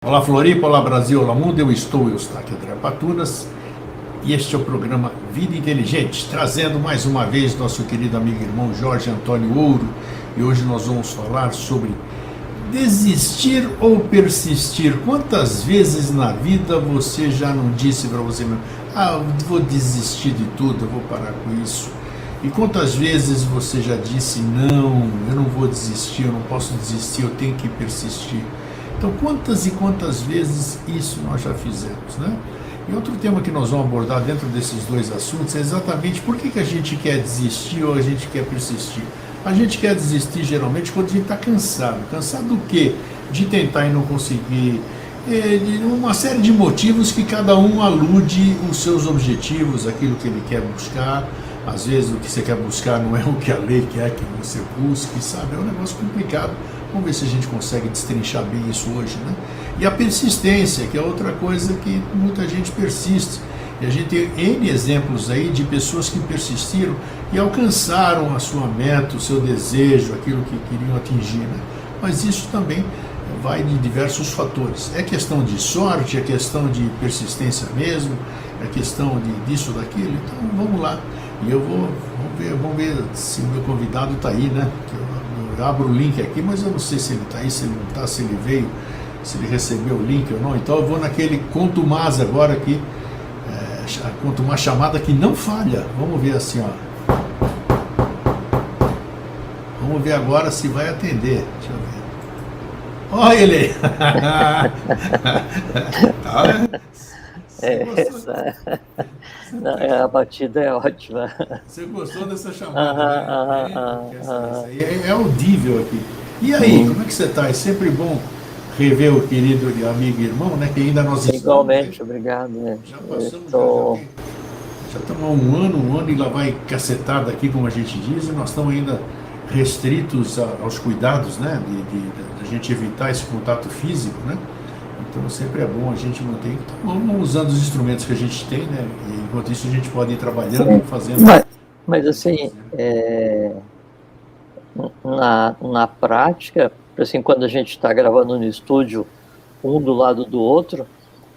Olá Floripa, olá Brasil, olá mundo, eu estou aqui André Patunas e este é o programa Vida Inteligente, trazendo mais uma vez nosso querido amigo e irmão Jorge Antônio Ouro, e hoje nós vamos falar sobre desistir ou persistir. Quantas vezes na vida você já não disse para você mesmo, eu vou desistir de tudo, eu vou parar com isso? E quantas vezes você já disse, não, eu não vou desistir, eu não posso desistir, eu tenho que persistir? Então, quantas e quantas vezes isso nós já fizemos, né? E outro tema que nós vamos abordar dentro desses dois assuntos é exatamente por que a gente quer desistir ou a gente quer persistir. A gente quer desistir geralmente quando a gente está cansado. Cansado do quê? De tentar e não conseguir. De uma série de motivos que cada um alude os seus objetivos, aquilo que ele quer buscar. Às vezes o que você quer buscar não é o que a lei quer que você busque, sabe? É um negócio complicado. Vamos ver se a gente consegue destrinchar bem isso hoje, né? E a persistência, que é outra coisa que muita gente persiste. E a gente tem N exemplos aí de pessoas que persistiram e alcançaram a sua meta, o seu desejo, aquilo que queriam atingir, né? Mas isso também vai de diversos fatores. É questão de sorte, é questão de persistência mesmo, é questão disso, daquilo. Então vamos lá. E vamos ver se o meu convidado está aí, né? Eu abro o link aqui, mas eu não sei se ele está aí, se ele não está, se ele veio, se ele recebeu o link ou não. Então eu vou naquele Contumaz agora aqui, Contumaz chamada que não falha. Vamos ver assim, ó. Vamos ver agora se vai atender. Deixa eu ver. Olha ele aí. A batida é ótima. Você gostou dessa chamada, né? Essa aí é audível aqui. E aí, como é que você está? É sempre bom rever o querido amigo e irmão, né? Que ainda nós estamos. Igualmente, obrigado. Né? Já passamos, já estamos há um ano e lá vai cacetada aqui, como a gente diz, e nós estamos ainda restritos aos cuidados, né? De a gente evitar esse contato físico, né? Então sempre é bom a gente manter. Então vamos usando os instrumentos que a gente tem, né? E enquanto isso a gente pode ir trabalhando e fazendo. Mas assim, na prática, assim, quando a gente está gravando no estúdio, um do lado do outro,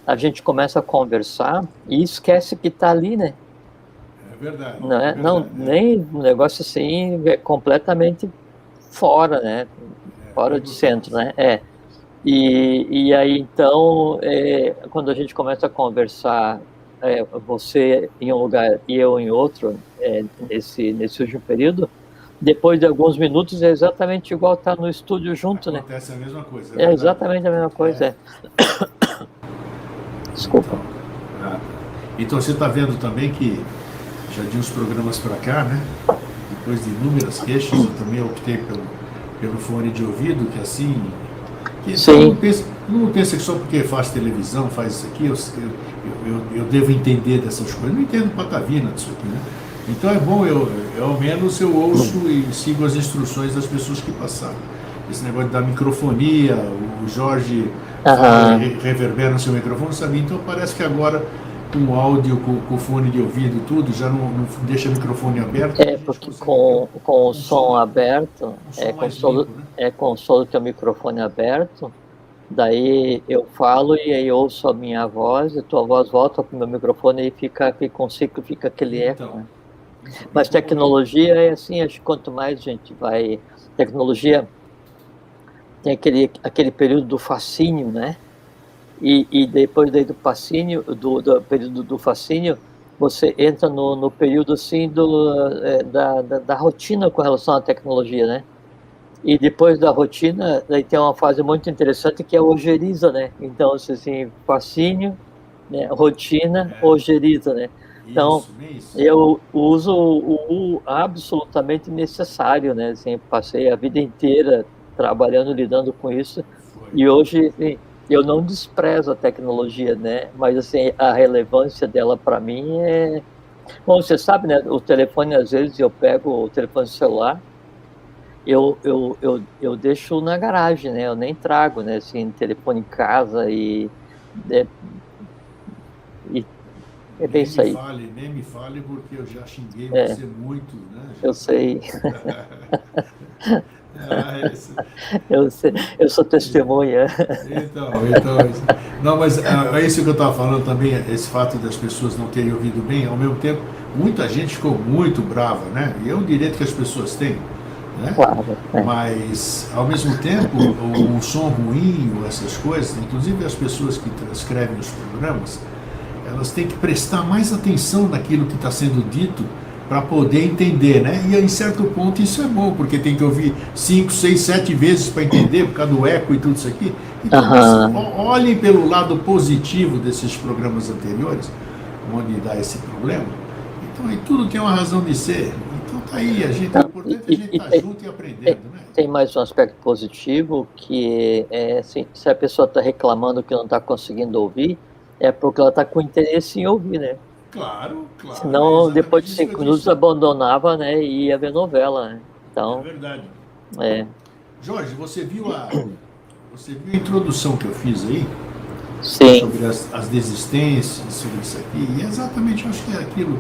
a gente começa a conversar e esquece que está ali, né? É verdade. Não, é, não, nem um negócio assim é completamente fora, né? Fora de centro, né? E aí, então, quando a gente começa a conversar, você em um lugar e eu em outro, nesse último período, depois de alguns minutos é exatamente igual estar no estúdio junto, né? Acontece a mesma coisa. É exatamente a mesma coisa, Desculpa. Então você está vendo também que já de uns programas para cá, né? Depois de inúmeras queixas, eu também optei pelo fone de ouvido, que assim... Sim. Não pensa que só porque faz televisão, faz isso aqui, eu devo entender dessas coisas. Eu não entendo patavina disso aqui, né? Então é bom, ao menos eu ouço e sigo as instruções das pessoas que passaram. Esse negócio da microfonia, o Jorge reverbera no seu microfone, sabe? Então parece que agora com o áudio, com o fone de ouvido, tudo, já não deixa o microfone aberto. Porque com o som aberto, com o som do teu microfone aberto, daí eu falo e aí ouço a minha voz, e tua voz volta para o meu microfone e fica um ciclo, fica aquele eco, né? Mas tecnologia é assim, acho que quanto mais a gente vai... Tecnologia tem aquele período do fascínio, né? E depois daí do fascínio, do período do fascínio, você entra no período assim da rotina com relação à tecnologia, né? E depois da rotina, daí tem uma fase muito interessante que é a ojeriza, né? Então, assim, fascínio, né? Rotina, ojeriza, né? Então, eu uso o absolutamente necessário, né? Assim, passei a vida inteira trabalhando, lidando com isso, e hoje assim, eu não desprezo a tecnologia, né? Mas assim, a relevância dela para mim é... Bom, você sabe, né? O telefone, às vezes, eu pego o telefone celular, eu deixo na garagem, né? Eu nem trago, né? Assim, telefone em casa e é bem isso aí. Nem me fale, porque eu já xinguei você muito, né? Eu sei. Eu, eu sou testemunha. Não, mas é isso que eu estava falando também, esse fato das pessoas não terem ouvido bem, ao mesmo tempo, muita gente ficou muito brava, né? E é um direito que as pessoas têm, né? Claro. Mas, ao mesmo tempo, o som ruim, ou essas coisas, inclusive as pessoas que transcrevem os programas, elas têm que prestar mais atenção naquilo que está sendo dito para poder entender, né? E em certo ponto isso é bom, porque tem que ouvir 5, 6, 7 vezes para entender, por causa do eco e tudo isso aqui. Então, olhem pelo lado positivo desses programas anteriores, onde dá esse problema. Então, aí tudo tem uma razão de ser. Então, tá aí, o importante é a gente estar junto e aprendendo, né? Tem mais um aspecto positivo, que é assim, se a pessoa está reclamando que não está conseguindo ouvir, é porque ela está com interesse em ouvir, né? Claro. Senão, depois de 5 minutos, abandonava, né, e ia ver novela, né? Então, é verdade. Jorge, você viu a introdução que eu fiz aí? Sim. Sobre as desistências, sobre isso aqui. E exatamente, acho que é aquilo,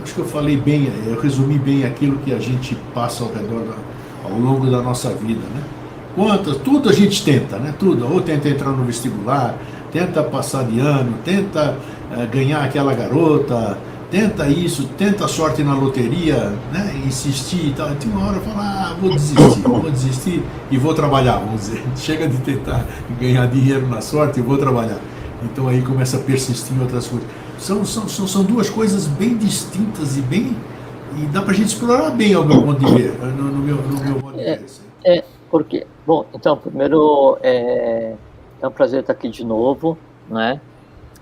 acho que eu falei bem, eu resumi bem aquilo que a gente passa ao redor, ao longo da nossa vida, né? Tudo a gente tenta, né? Tudo. Ou tenta entrar no vestibular, tenta passar de ano, tenta ganhar aquela garota, tenta isso, tenta a sorte na loteria, né? Insistir e tal. Tem uma hora eu falo, vou desistir e vou trabalhar, vamos dizer. Chega de tentar ganhar dinheiro na sorte e vou trabalhar. Então aí começa a persistir em outras coisas. São duas coisas bem distintas e dá pra gente explorar bem ao meu ponto de ver, no meu modo de ver. Porque, bom, então, primeiro, é um prazer estar aqui de novo, né?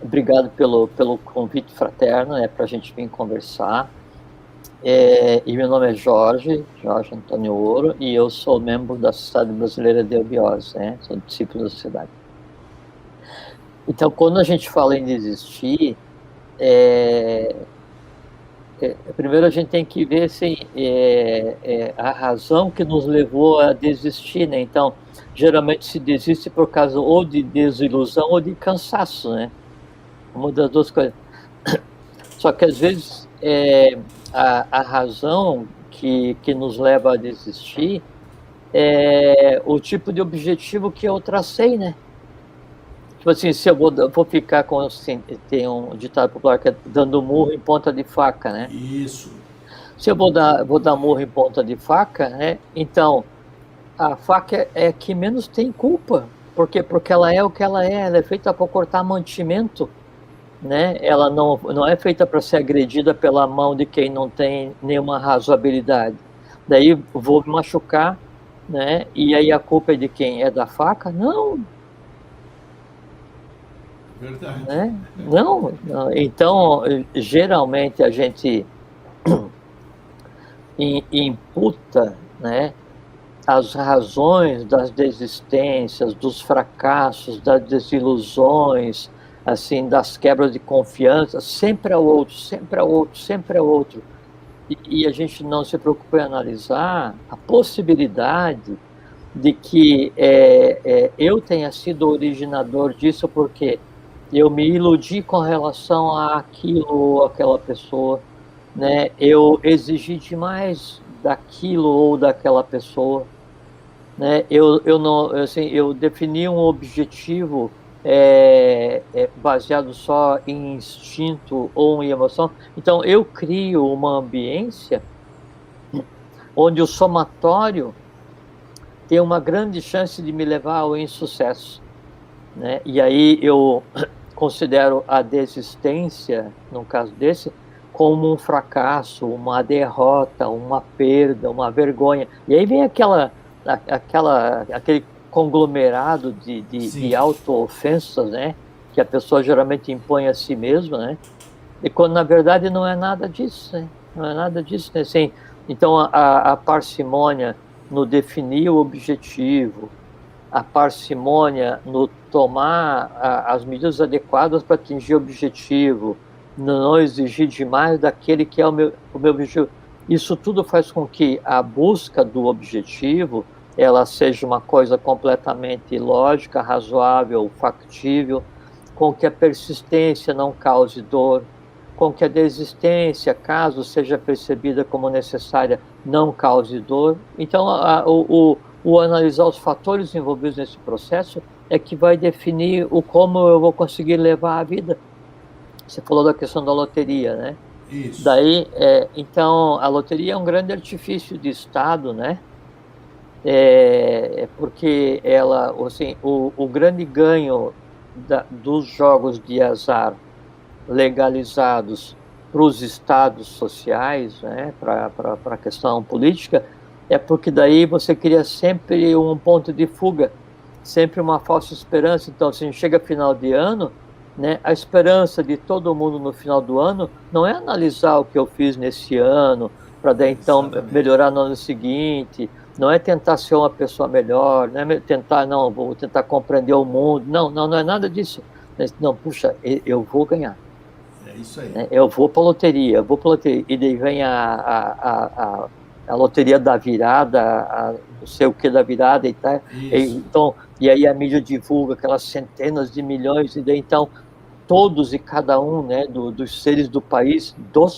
Obrigado pelo convite fraterno, né, para a gente vir conversar. E meu nome é Jorge Antônio Ouro, e eu sou membro da Sociedade Brasileira de Eubiose, né? Sou discípulo da sociedade. Então, quando a gente fala em desistir, primeiro a gente tem que ver assim, a razão que nos levou a desistir, né? Então, geralmente se desiste por causa ou de desilusão ou de cansaço, né? Uma das duas coisas. Só que às vezes a razão que nos leva a desistir é o tipo de objetivo que eu tracei, né? Tipo assim, se eu vou ficar com, assim, tem um ditado popular que é dando murro em ponta de faca, né? Isso. Se eu vou dar murro em ponta de faca, né? Então, a faca é que menos tem culpa. Por quê? Porque ela é o que ela é feita para cortar mantimento, né? Ela não é feita para ser agredida pela mão de quem não tem nenhuma razoabilidade. Daí vou me machucar, né? E aí a culpa é de quem? É da faca? Não. Verdade. Né? Não. Então, geralmente a gente imputa, né, as razões das desistências, dos fracassos, das desilusões, assim, das quebras de confiança, sempre ao outro, sempre ao outro, sempre ao outro. E a gente não se preocupa em analisar a possibilidade de que eu tenha sido o originador disso, porque eu me iludi com relação àquilo ou àquela pessoa, né? Eu exigi demais daquilo ou daquela pessoa, né? Eu defini um objetivo baseado só em instinto ou em emoção. Então eu crio uma ambiência onde o somatório tem uma grande chance de me levar ao insucesso, né? E aí eu considero a desistência, no caso desse, como um fracasso, uma derrota, uma perda, uma vergonha. E aí vem aquele conglomerado de auto-ofensas, né? Que a pessoa geralmente impõe a si mesma, né? E quando na verdade não é nada disso, né? Não é nada disso, né? Assim, então a parcimônia no definir o objetivo, a parcimônia no tomar as medidas adequadas para atingir o objetivo, não exigir demais daquele que é o meu objetivo. Isso tudo faz com que a busca do objetivo ela seja uma coisa completamente lógica, razoável, factível, com que a persistência não cause dor, com que a desistência, caso seja percebida como necessária, não cause dor. Então, o analisar os fatores envolvidos nesse processo é que vai definir o como eu vou conseguir levar a vida. Você falou da questão da loteria, né? Isso. Daí, então, a loteria é um grande artifício de Estado, né? Porque ela, assim, o grande ganho dos jogos de azar legalizados para os estados sociais, né, para a questão política, é porque daí você cria sempre um ponto de fuga, sempre uma falsa esperança. Então, se a gente chega final de ano, né, a esperança de todo mundo no final do ano não é analisar o que eu fiz nesse ano, para daí então melhorar no ano seguinte, não é tentar ser uma pessoa melhor, não é tentar, não, vou tentar compreender o mundo, não é nada disso. Não, puxa, eu vou ganhar. É isso aí. Eu vou para a loteria, e daí vem a loteria da virada, não sei o que da virada e tal. Então, e aí a mídia divulga aquelas centenas de milhões, e daí então todos e cada um, né, dos seres dos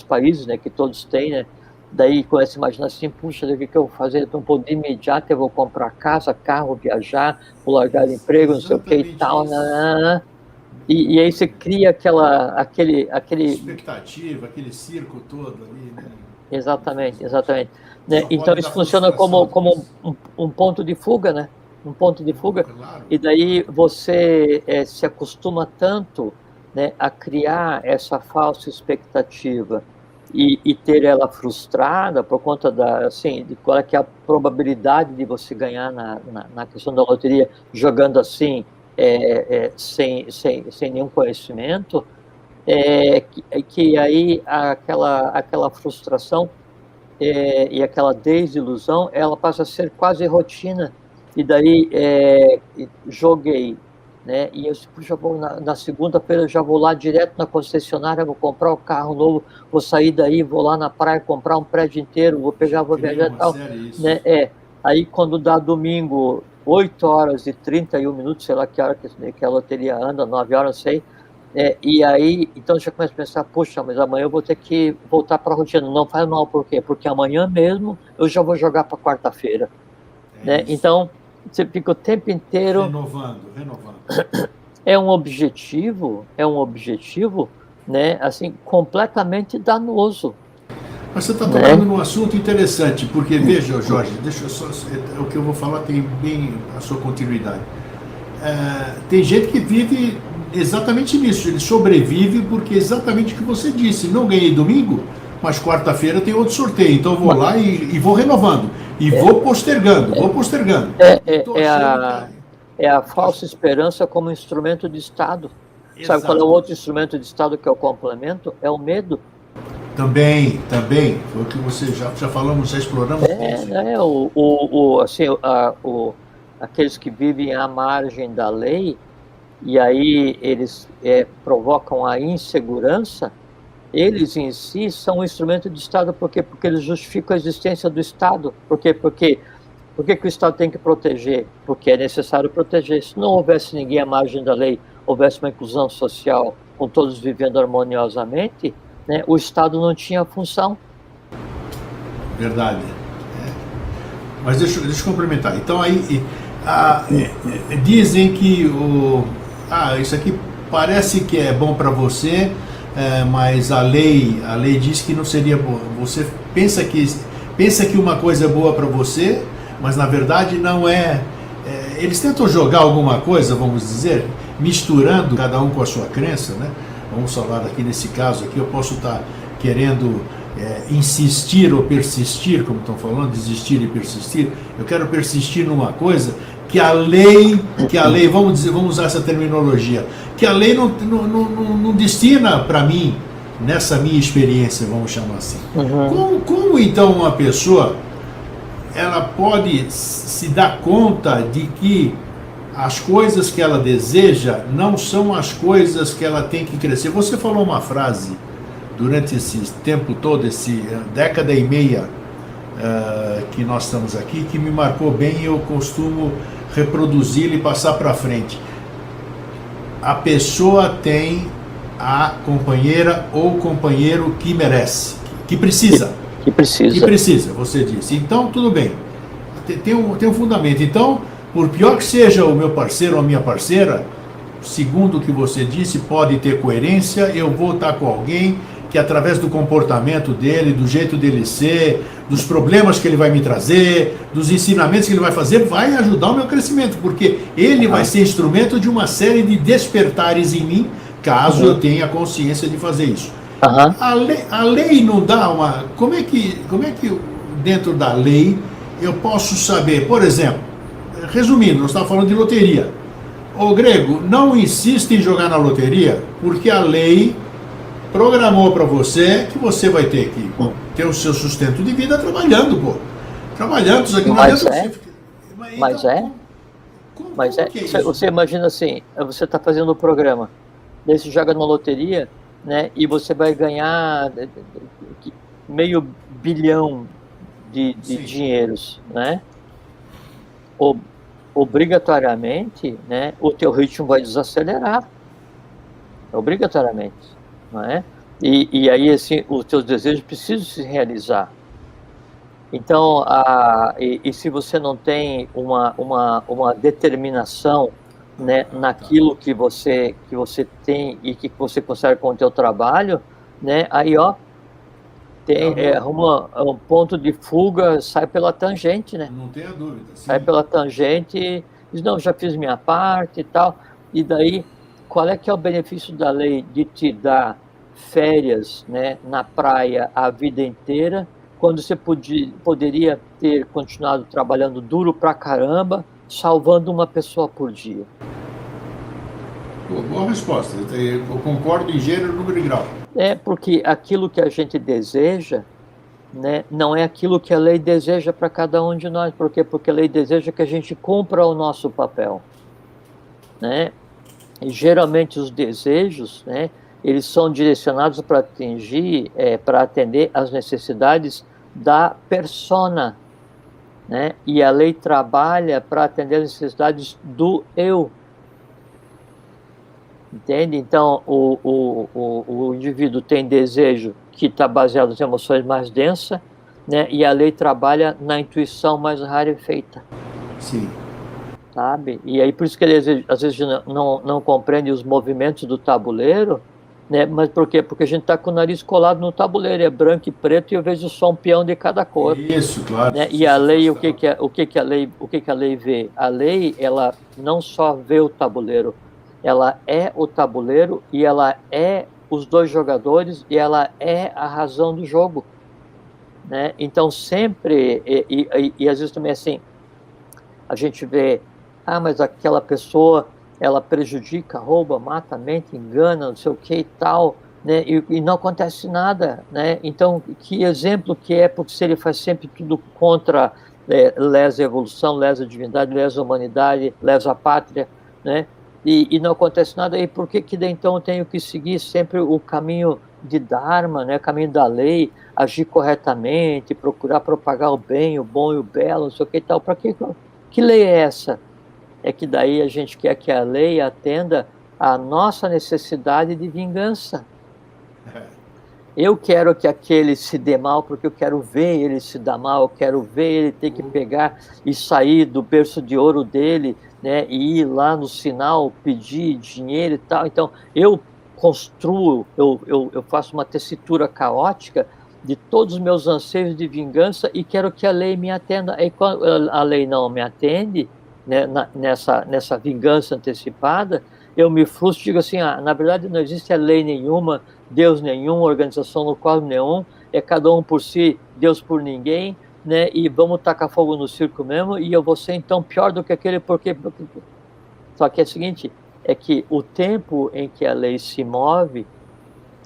países, né, que todos têm, né, daí começa a imaginar assim, puxa, o que eu vou fazer? Então, por de imediato eu vou comprar casa, carro, viajar, vou largar de emprego, não sei o que e tal, né? E aí você cria aquele expectativa, aquele circo todo ali, né? Exatamente. Né? Então isso funciona como um ponto de fuga, né? Um ponto de fuga. Claro. E daí você se acostuma tanto, né, a criar essa falsa expectativa e ter ela frustrada por conta de qual é que é a probabilidade de você ganhar na questão da loteria, jogando assim, sem nenhum conhecimento, que aí aquela frustração e aquela desilusão, ela passa a ser quase rotina. E daí joguei, né? E eu puxa, na segunda-feira eu já vou lá direto na concessionária, vou comprar um carro novo, vou sair daí, vou lá na praia comprar um prédio inteiro, vou viajar e tal, né? Aí quando dá domingo, 8h31, sei lá que hora que a loteria anda, 9 horas, não sei. E aí, então já começa a pensar, puxa, mas amanhã eu vou ter que voltar para a rotina. Não faz mal, por quê? Porque amanhã mesmo eu já vou jogar para quarta-feira. Né? Então, você fica o tempo inteiro... Renovando. É um objetivo, né, assim, completamente danoso. Mas você está tocando num assunto interessante, porque, veja, Jorge, deixa eu só... O que eu vou falar tem bem a sua continuidade. Tem gente que vive exatamente nisso, ele sobrevive porque exatamente o que você disse, não ganhei domingo, mas quarta-feira tem outro sorteio, então eu vou lá e vou renovando, e vou postergando. É a falsa esperança como instrumento de Estado. Exato. Sabe qual é o outro instrumento de Estado que é o complemento? É o medo. Também, foi o que você já falamos, já exploramos. Aqueles que vivem à margem da lei, e aí eles provocam a insegurança, eles em si são um instrumento de Estado. Por quê? Porque eles justificam a existência do Estado. Por quê? Por que o Estado tem que proteger? Porque é necessário proteger. Se não houvesse ninguém à margem da lei, houvesse uma inclusão social, com todos vivendo harmoniosamente, né, o Estado não tinha função. Verdade. Mas deixa eu complementar. Então aí dizem que isso aqui parece que é bom para você, mas a lei diz que não seria bom. Você pensa que uma coisa é boa para você, mas na verdade não é. Eles tentam jogar alguma coisa, vamos dizer, misturando cada um com a sua crença, né? Vamos falar aqui nesse caso aqui, eu posso estar querendo insistir ou persistir, como estão falando, desistir e persistir. Eu quero persistir numa coisa que a lei, vamos usar essa terminologia, que a lei não destina para mim, nessa minha experiência, vamos chamar assim. Uhum. Como então uma pessoa ela pode se dar conta de que as coisas que ela deseja não são as coisas que ela tem que crescer? Você falou uma frase durante esse tempo todo, década e meia que nós estamos aqui, que me marcou bem e eu costumo reproduzir e passar para frente. A pessoa tem a companheira ou companheiro que merece, que precisa. Que precisa, você disse. Então, tudo bem. tem um fundamento. Então, por pior que seja o meu parceiro ou a minha parceira, segundo o que você disse, pode ter coerência, eu vou estar com alguém que através do comportamento dele, do jeito dele ser, dos problemas que ele vai me trazer, dos ensinamentos que ele vai fazer, vai ajudar o meu crescimento, porque ele vai ser instrumento de uma série de despertares em mim, caso eu tenha consciência de fazer isso. A lei não dá uma... Como é que dentro da lei eu posso saber, por exemplo, resumindo, nós estamos falando de loteria. Ô Grego, não insista em jogar na loteria, porque a lei programou para você que você vai ter que ter o seu sustento de vida trabalhando, pô. Trabalhando, isso aqui não Mas você imagina assim, você está fazendo o programa, daí você joga numa loteria, né, e você vai ganhar meio bilhão de dinheiros, né? Obrigatoriamente, né, o teu ritmo vai desacelerar, obrigatoriamente, não é? E aí, assim, os teus desejos precisam se realizar. Então, e se você não tem uma determinação, né, naquilo que você tem e que você consegue com o teu trabalho, né, aí, ó, arruma um ponto de fuga, sai pela tangente, né? Não tenha dúvida. Sim. Sai pela tangente e diz, não, já fiz minha parte e tal. E daí, qual é que é o benefício da lei de te dar férias, né, na praia a vida inteira, quando você poderia ter continuado trabalhando duro pra caramba, salvando uma pessoa por dia? Boa resposta. Eu concordo em gênero, número e grau. Porque aquilo que a gente deseja, né, não é aquilo que a lei deseja para cada um de nós. Por quê? Porque a lei deseja que a gente cumpra o nosso papel, né? E geralmente os desejos, né, eles são direcionados para para atender às necessidades da persona, né? E a lei trabalha para atender às necessidades do eu. Entende? Então, o indivíduo tem desejo que está baseado nas emoções mais densas, né? E a lei trabalha na intuição mais rarefeita. Sim. Sabe? E aí, por isso que ele às vezes não compreende os movimentos do tabuleiro, né? Mas por quê? Porque a gente está com o nariz colado no tabuleiro, é branco e preto, e eu vejo só um peão de cada cor. Isso, claro. Né? E a lei, o que a lei vê? A lei, ela não só vê o tabuleiro, ela é o tabuleiro e ela é os dois jogadores e ela é a razão do jogo, né? Então sempre, e às vezes também assim, a gente vê, mas aquela pessoa, ela prejudica, rouba, mata, mente, engana, não sei o que e tal, né? E não acontece nada, né? Então, que exemplo que é, porque se ele faz sempre tudo contra, lesa a evolução, lesa a divindade, lesa a humanidade, lesa a pátria, né? E não acontece nada, e por que daí então eu tenho que seguir sempre o caminho de Dharma, né, caminho da lei, agir corretamente, procurar propagar o bem, o bom e o belo, não sei o que e tal? Para que lei é essa? É que daí a gente quer que a lei atenda à nossa necessidade de vingança. Eu quero que aquele se dê mal, porque eu quero ver ele se dar mal, eu quero ver ele ter que pegar e sair do berço de ouro dele, né, e ir lá no sinal pedir dinheiro e tal. Então, eu construo, eu faço uma tessitura caótica de todos os meus anseios de vingança e quero que a lei me atenda. E quando a lei não me atende, né, nessa vingança antecipada, eu me frustro e digo assim, na verdade não existe lei nenhuma, Deus nenhum, organização no cosmos nenhum, é cada um por si, Deus por ninguém, né? E vamos tacar fogo no circo mesmo, e eu vou ser então pior do que aquele, porque... Só que é o seguinte, é que o tempo em que a lei se move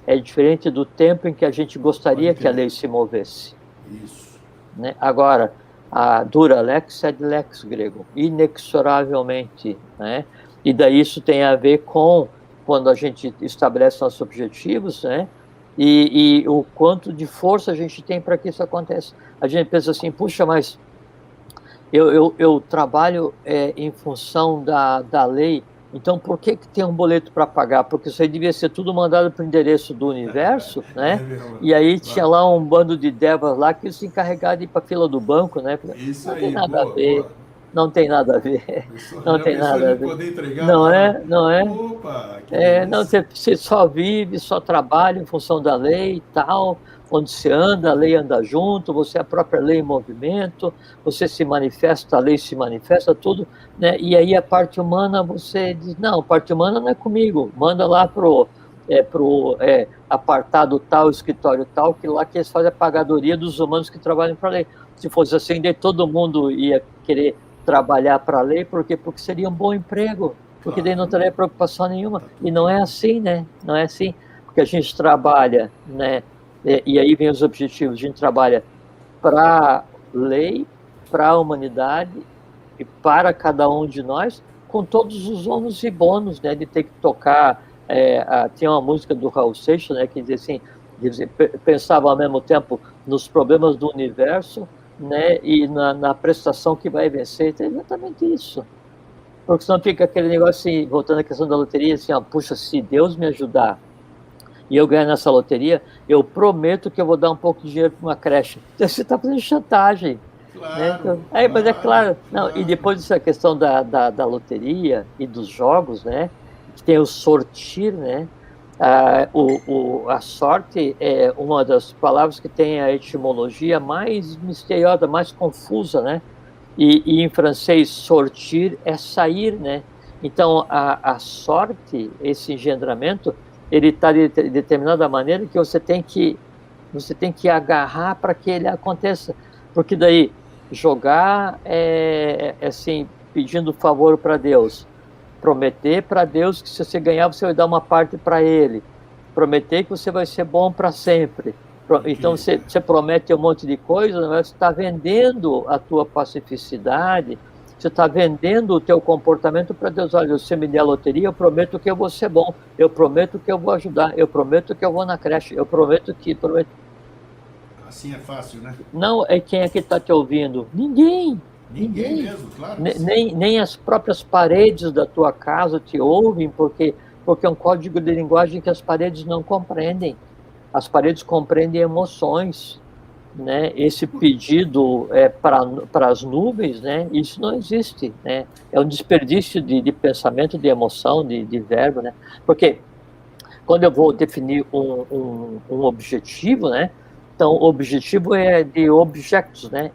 é diferente do tempo em que a gente gostaria que a lei se movesse. Isso. Né? Agora, a dura lex sed lex, grego, inexoravelmente, né? E daí isso tem a ver com quando a gente estabelece nossos objetivos, né? E o quanto de força a gente tem para que isso aconteça. A gente pensa assim, puxa, mas eu trabalho em função da lei, Então, por que tem um boleto para pagar? Porque isso aí devia ser tudo mandado para o endereço do universo, né? E aí tinha lá um bando de devas lá que se encarregaram de ir para a fila do banco, né? Isso Não aí, tem nada a boa, ver, boa. não tem nada a ver, não Já tem pensou a nada a gente ver. poder entregar Não lá é, não é? Opa, que Não, delícia. você só vive, só trabalha em função da lei e tal. Onde você anda, a lei anda junto, você é a própria lei em movimento, você se manifesta, a lei se manifesta, tudo, né? E aí a parte humana, você diz, não, a parte humana não é comigo, manda lá pro apartado tal, escritório tal, que lá que eles fazem a pagadoria dos humanos que trabalham para a lei. Se fosse assim, daí todo mundo ia querer trabalhar para a lei, por quê? Porque seria um bom emprego, porque daí não Claro, teria preocupação nenhuma. tá E tudo não é tranquilo. assim, né? Não é assim, porque a gente trabalha, né? E aí vem os objetivos. A gente trabalha para a lei, para a humanidade e para cada um de nós, com todos os ônus e bônus, né? De ter que tocar. Tinha uma música do Raul Seixas, né? Que dizia assim: pensava ao mesmo tempo nos problemas do universo, né? E na prestação que vai vencer. Então, é exatamente isso. Porque senão fica aquele negócio assim, voltando à questão da loteria, assim, ó, puxa, se Deus me ajudar e eu ganhar nessa loteria, eu prometo que eu vou dar um pouco de dinheiro para uma creche. Então, você está fazendo chantagem, né? Claro, Então, mas é claro, claro, não, e claro. depois dessa questão da loteria e dos jogos, né? Que tem o sortir, né? A sorte é uma das palavras que tem a etimologia mais misteriosa, mais confusa, né? E em francês, sortir é sair, né? Então, a sorte, esse engendramento, ele está de determinada maneira que você tem que agarrar para que ele aconteça. Porque daí, jogar assim, pedindo favor para Deus. Prometer para Deus que se você ganhar, você vai dar uma parte para ele. Prometer que você vai ser bom para sempre. Então Ok. você promete um monte de coisa, mas você está vendendo a tua pacificidade, você está vendendo o teu comportamento para Deus. Olha, você me der a loteria, eu prometo que eu vou ser bom, eu prometo que eu vou ajudar, eu prometo que eu vou na creche, eu prometo que... Assim é fácil, né? Não, quem é que está te ouvindo? Ninguém, Ninguém ninguém. mesmo, claro que sim. Nem as próprias paredes da tua casa te ouvem, porque é um código de linguagem que as paredes não compreendem. As paredes compreendem emoções, né? Esse pedido para as nuvens, né? Isso não existe, né? É um desperdício de pensamento, de emoção, de verbo, né? Porque quando eu vou definir um objetivo, né? Então, o objetivo é de objetos, né?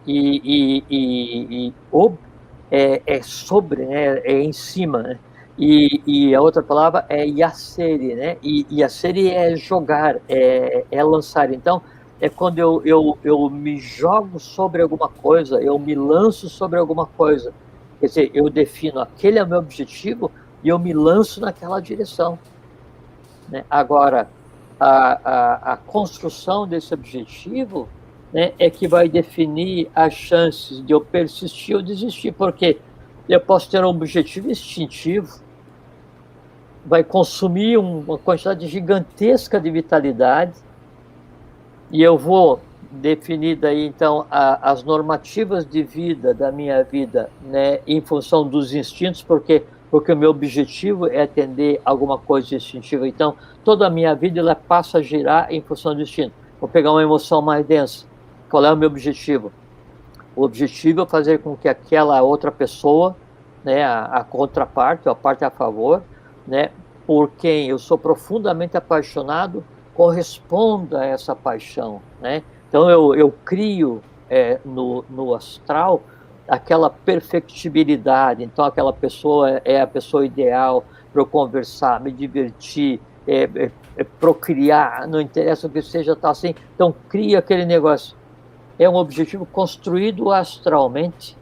É sobre, né? É em cima, né? E a outra palavra é yacere, né? E yacere é jogar, é lançar. Então, é quando eu me jogo sobre alguma coisa, eu me lanço sobre alguma coisa. Quer dizer, eu defino aquele é o meu objetivo e eu me lanço naquela direção, né? Agora, a construção desse objetivo, né, é que vai definir as chances de eu persistir ou desistir, porque eu posso ter um objetivo instintivo, vai consumir uma quantidade gigantesca de vitalidade, e eu vou definir daí, então, as normativas de vida da minha vida, né, em função dos instintos, porque o meu objetivo é atender alguma coisa instintiva. Então, toda a minha vida ela passa a girar em função do instinto. Vou pegar uma emoção mais densa. Qual é o meu objetivo? O objetivo é fazer com que aquela outra pessoa, né, a contraparte, a parte a favor, né, por quem eu sou profundamente apaixonado, corresponda a essa paixão, né? Então eu crio no astral aquela perfectibilidade. Então aquela pessoa é a pessoa ideal para eu conversar, me divertir, procriar, não interessa o que seja, tá assim. Então cria aquele negócio. É um objetivo construído astralmente,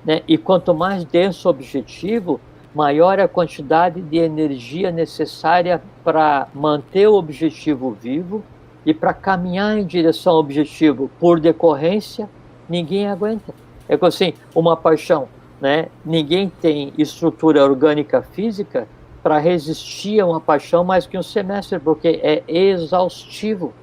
né? E quanto mais denso o objetivo, maior é a quantidade de energia necessária para manter o objetivo vivo e para caminhar em direção ao objetivo. Por decorrência, ninguém aguenta. É como assim, uma paixão, né? Ninguém tem estrutura orgânica física para resistir a uma paixão mais que um semestre, porque é exaustivo,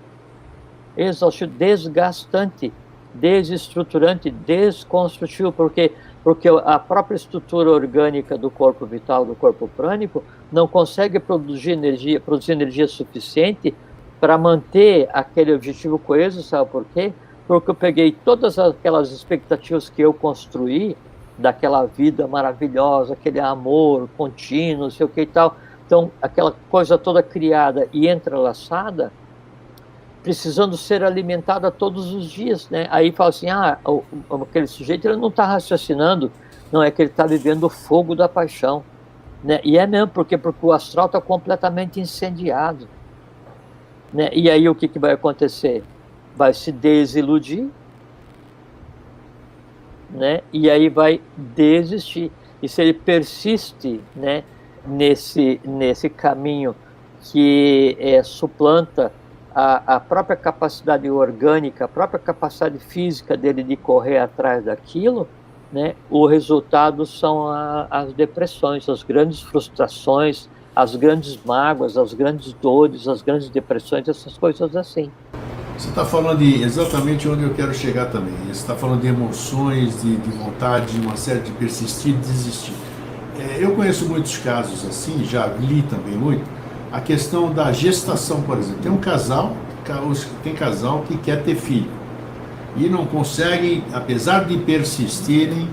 desgastante, desestruturante, desconstrutivo, porque porque a própria estrutura orgânica do corpo vital, do corpo prânico, não consegue produzir energia suficiente para manter aquele objetivo coeso, sabe por quê? Porque eu peguei todas aquelas expectativas que eu construí, daquela vida maravilhosa, aquele amor contínuo, não sei o que e tal. Então, aquela coisa toda criada e entrelaçada, precisando ser alimentada todos os dias, né? Aí fala assim, aquele sujeito ele não está raciocinando, não, é que ele está vivendo o fogo da paixão, né? E é mesmo, porque o astral está completamente incendiado, né? E aí o que vai acontecer? Vai se desiludir, né? E aí vai desistir. E se ele persiste, né, nesse caminho que suplanta a própria capacidade orgânica, a própria capacidade física dele de correr atrás daquilo, né, o resultado são as depressões, as grandes frustrações, as grandes mágoas, as grandes dores, as grandes depressões, essas coisas assim. Você está falando de exatamente onde eu quero chegar também. Você está falando de emoções, de vontade, de uma série de persistir e desistir. Eu conheço muitos casos assim, já li também muito, a questão da gestação, por exemplo. Tem casal que quer ter filho e não conseguem, apesar de persistirem,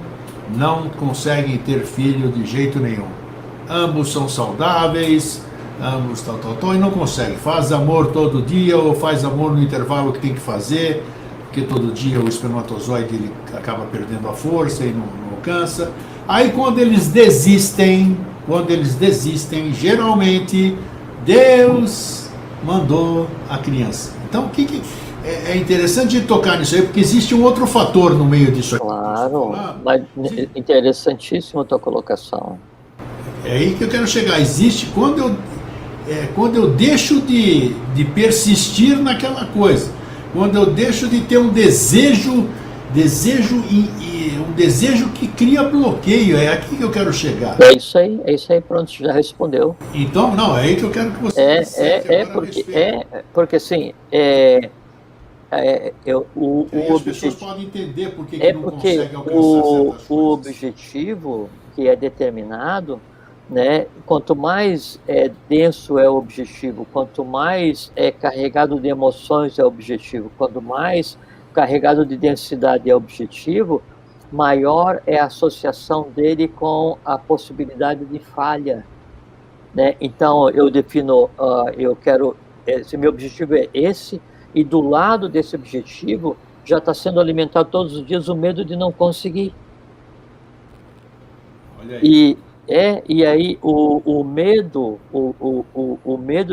não conseguem ter filho de jeito nenhum. Ambos são saudáveis, ambos e não consegue. Faz amor todo dia ou faz amor no intervalo que tem que fazer, porque todo dia o espermatozoide ele acaba perdendo a força e não alcança. Aí quando eles desistem, geralmente Deus mandou a criança. Então é interessante tocar nisso aí, porque existe um outro fator no meio disso aqui. Claro, mas interessantíssima a tua colocação. É aí que eu quero chegar. Existe, quando eu deixo de persistir naquela coisa, quando eu deixo de ter um desejo que cria bloqueio, é aqui que eu quero chegar. É isso aí, pronto, já respondeu. Então, não, é aí que eu quero que você porque assim, as pessoas podem entender por que não conseguem alcançar certas coisas. O objetivo que é determinado, né, quanto mais denso é o objetivo, quanto mais carregado de emoções é o objetivo, quanto mais carregado de densidade é o objetivo, maior é a associação dele com a possibilidade de falha, né? Então eu defino, se meu objetivo é esse, e do lado desse objetivo já está sendo alimentado todos os dias o medo de não conseguir. Olha aí. E aí o medo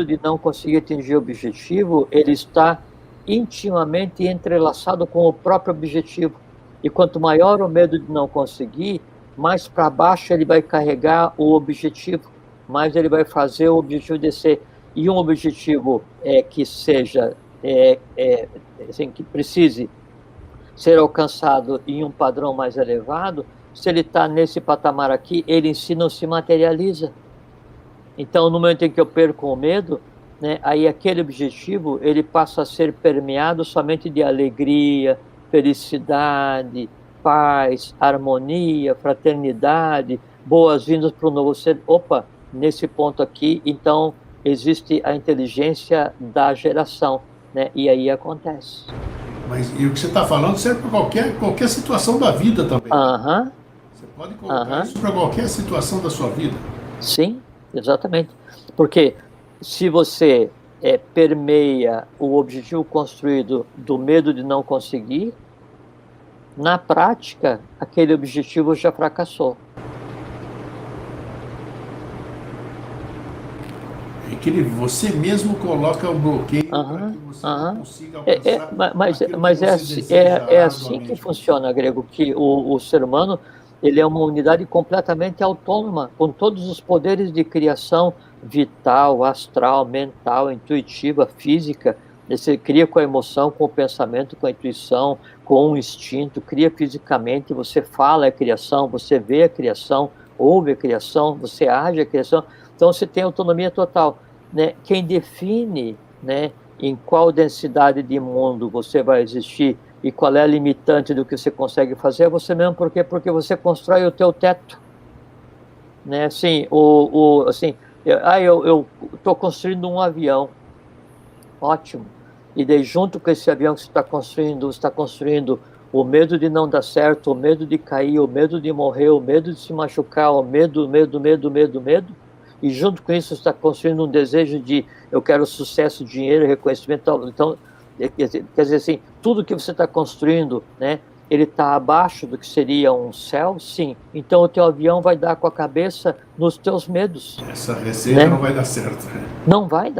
de não conseguir atingir o objetivo, ele está intimamente entrelaçado com o próprio objetivo. E quanto maior o medo de não conseguir, mais para baixo ele vai carregar o objetivo, mais ele vai fazer o objetivo descer. E um objetivo que seja, assim, que precise ser alcançado em um padrão mais elevado, se ele está nesse patamar aqui, ele em si não se materializa. Então, no momento em que eu perco o medo, né, aí aquele objetivo ele passa a ser permeado somente de alegria, felicidade, paz, harmonia, fraternidade, boas-vindas para o novo ser. Opa, nesse ponto aqui, então, existe a inteligência da geração, né? E aí acontece. Mas e o que você está falando serve para qualquer situação da vida também. Você pode colocar isso para qualquer situação da sua vida. Sim, exatamente. Porque se você permeia o objetivo construído do medo de não conseguir, na prática, aquele objetivo já fracassou. É que você mesmo coloca o bloqueio para que você não consiga alcançar mas é assim que funciona, Grego, que o ser humano ele é uma unidade completamente autônoma, com todos os poderes de criação vital, astral, mental, intuitiva, física. Você cria com a emoção, com o pensamento, com a intuição, com o instinto, cria fisicamente, você fala a criação, você vê a criação, ouve a criação, você age a criação. Então você tem autonomia total, né? Quem define, né, em qual densidade de mundo você vai existir E qual é a limitante do que você consegue fazer? É você mesmo. Por quê? Porque você constrói o teu teto. Né? Assim, eu estou construindo um avião. Ótimo. E daí, junto com esse avião que você está construindo o medo de não dar certo, o medo de cair, o medo de morrer, o medo de se machucar, o medo. E junto com isso, você está construindo um desejo de eu quero sucesso, dinheiro, reconhecimento. Então, quer dizer assim, tudo que você está construindo, né, ele está abaixo do que seria um céu, sim. Então, o teu avião vai dar com a cabeça nos teus medos. Essa receita, né, não vai dar certo. Né? Não vai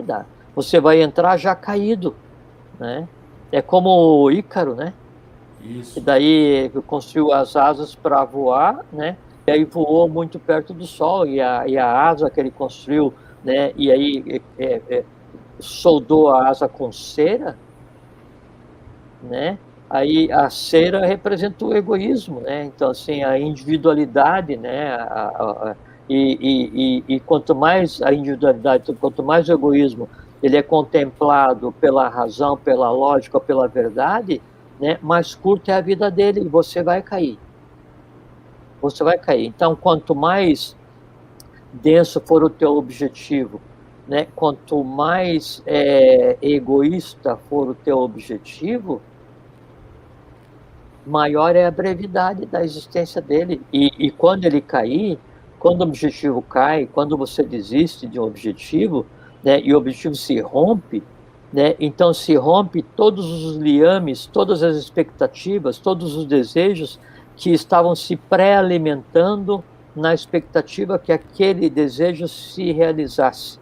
dar. Você vai entrar já caído, né? É como o Ícaro, né? Isso. E daí construiu as asas para voar, né? E aí voou muito perto do sol, e a asa que ele construiu, né? E aí soldou a asa com cera, né? Aí a cera representa o egoísmo, né? Então, assim, a individualidade, né? E quanto mais a individualidade, quanto mais o egoísmo ele é contemplado pela razão, pela lógica, pela verdade, né, mais curta é a vida dele e você vai cair. Você vai cair. Então, quanto mais denso for o teu objetivo, né, quanto mais egoísta for o teu objetivo, maior é a brevidade da existência dele. E quando ele cair, quando o objetivo cai, quando você desiste de um objetivo, né, e o objetivo se rompe, né, então se rompe todos os liames, todas as expectativas, todos os desejos que estavam se pré-alimentando na expectativa que aquele desejo se realizasse.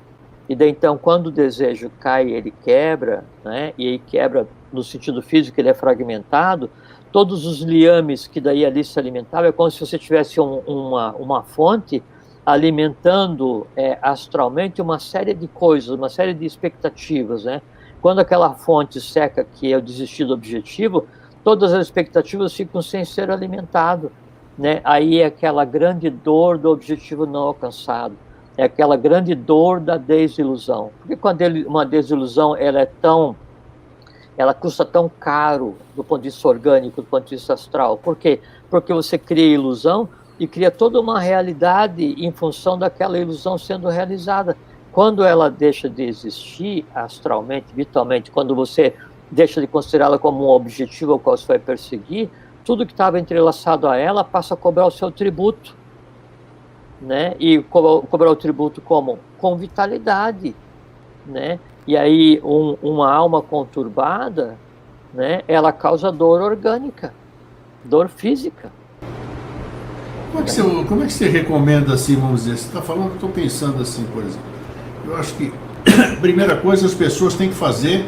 E daí, então, quando o desejo cai, ele quebra, né, e aí quebra no sentido físico, ele é fragmentado, todos os liames que daí ali se alimentavam, é como se você tivesse uma fonte alimentando astralmente uma série de coisas, uma série de expectativas, né? Quando aquela fonte seca, que é o desistir do objetivo, todas as expectativas ficam sem ser alimentado, né? Aí é aquela grande dor do objetivo não alcançado, é aquela grande dor da desilusão. Porque quando uma desilusão ela custa tão caro do ponto de vista orgânico, do ponto de vista astral. Por quê? Porque você cria ilusão e cria toda uma realidade em função daquela ilusão sendo realizada. Quando ela deixa de existir astralmente, vitalmente, quando você deixa de considerá-la como um objetivo ao qual você vai perseguir, tudo que estava entrelaçado a ela passa a cobrar o seu tributo, né? E cobrar o tributo como? Com vitalidade, né? E aí uma alma conturbada, né, ela causa dor orgânica, dor física. Como é que você recomenda, assim, vamos dizer, você está falando, eu estou pensando assim, por exemplo, eu acho que a primeira coisa as pessoas têm que fazer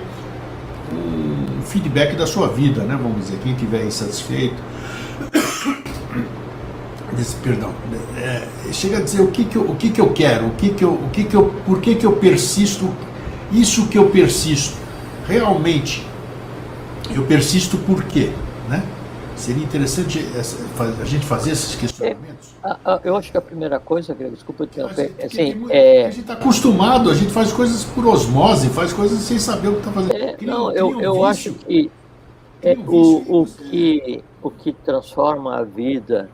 um feedback da sua vida, né, vamos dizer, quem estiver insatisfeito, perdão, chega a dizer o que eu quero, por que eu persisto, isso que eu persisto, realmente, eu persisto por quê, né? Seria interessante a gente fazer esses questionamentos. Eu acho que a primeira coisa, desculpa interromper, a gente está acostumado, a gente faz coisas por osmose, faz coisas sem saber o que está fazendo. Eu acho que o que transforma a vida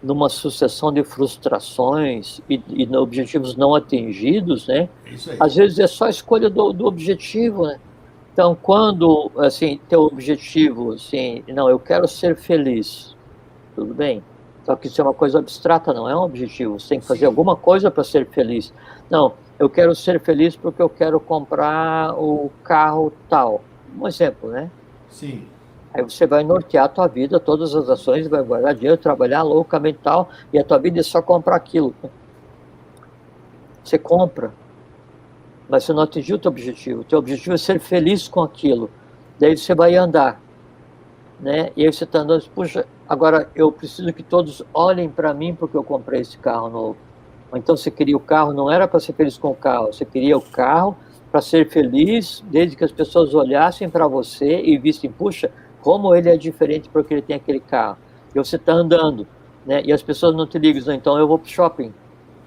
numa sucessão de frustrações e objetivos não atingidos, né? Às vezes é só a escolha do objetivo, né? Então, quando, assim, teu objetivo, assim, não, eu quero ser feliz, tudo bem? Só que isso é uma coisa abstrata, não é um objetivo. Você tem que fazer alguma coisa para ser feliz. Não, eu quero ser feliz porque eu quero comprar o carro tal. Um exemplo, né? Sim. Aí você vai nortear a tua vida, todas as ações, vai guardar dinheiro, trabalhar loucamente e tal, e a tua vida é só comprar aquilo. Você compra, mas você não atingiu o teu objetivo. O teu objetivo é ser feliz com aquilo. Daí você vai andar, né? E aí você está andando, puxa, agora eu preciso que todos olhem para mim porque eu comprei esse carro novo. Ou então você queria o carro, não era para ser feliz com o carro, você queria o carro para ser feliz, desde que as pessoas olhassem para você e vissem, puxa, como ele é diferente porque ele tem aquele carro. E você está andando, né? E as pessoas não te ligam, então eu vou para o shopping,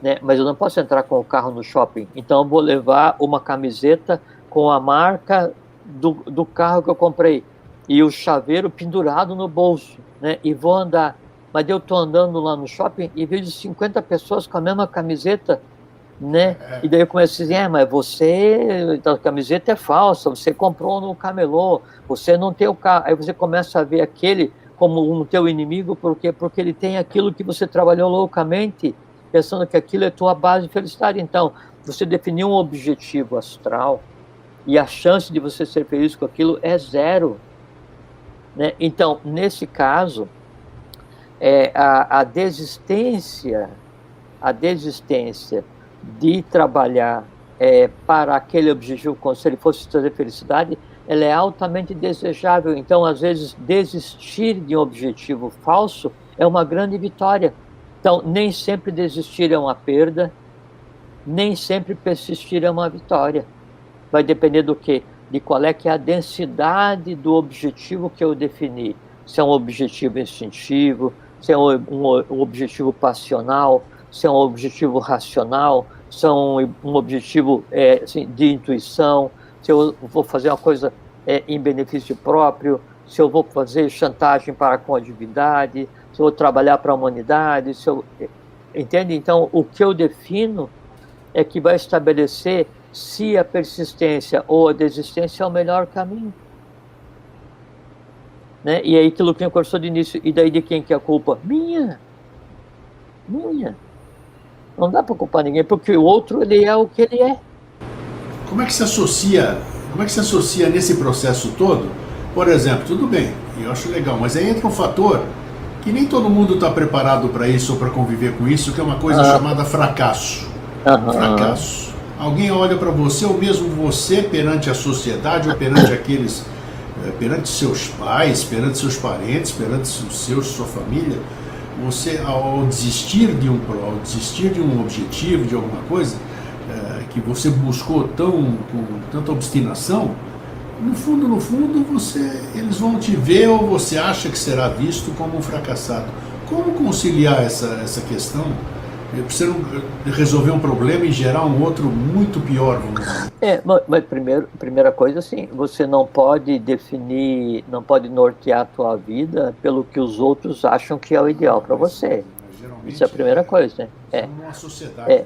né? Mas eu não posso entrar com o carro no shopping, então eu vou levar uma camiseta com a marca do carro que eu comprei. e o chaveiro pendurado no bolso, né? E vou andar. Mas eu estou andando lá no shopping e vejo 50 pessoas com a mesma camiseta, né? E daí eu começo a dizer, mas você, a camiseta é falsa, você comprou no camelô, você não tem o carro. Aí você começa a ver aquele como um teu inimigo, porque ele tem aquilo que você trabalhou loucamente, pensando que aquilo é tua base de felicidade. Então, você definiu um objetivo astral e a chance de você ser feliz com aquilo é zero, né? Então, nesse caso, a desistência de trabalhar para aquele objetivo, como se ele fosse trazer felicidade, ela é altamente desejável. Então, às vezes, desistir de um objetivo falso é uma grande vitória. Então, nem sempre desistir é uma perda, nem sempre persistir é uma vitória. Vai depender do quê? De qual é que é a densidade do objetivo que eu defini. Se é um objetivo instintivo, se é um objetivo passional, se é um objetivo racional, se é um objetivo assim, de intuição, se eu vou fazer uma coisa em benefício próprio, se eu vou fazer chantagem para com a divindade, se eu vou trabalhar para a humanidade, entende? Então, o que eu defino é que vai estabelecer se a persistência ou a desistência é o melhor caminho. Né? E aí aquilo que eu conversou de início, e daí de quem que é a culpa? Minha. Não dá para culpar ninguém, porque o outro, ele é o que ele é. Como é que se associa nesse processo todo? Por exemplo, tudo bem, eu acho legal, mas aí entra um fator que nem todo mundo está preparado para isso ou para conviver com isso, que é uma coisa chamada fracasso. Fracasso. Alguém olha para você, ou mesmo você perante a sociedade, ou perante aqueles, perante seus pais, perante seus parentes, perante sua família, você ao desistir de um objetivo, de alguma coisa que você buscou com tanta obstinação, no fundo eles vão te ver, ou você acha que será visto como um fracassado. Como conciliar essa questão? Você não resolver um problema e gerar um outro muito pior, vamos dizer. Mas primeira coisa, assim, você não pode definir, não pode nortear a tua vida pelo que os outros acham que é o ideal para você. Isso é a primeira coisa, né? Uma sociedade,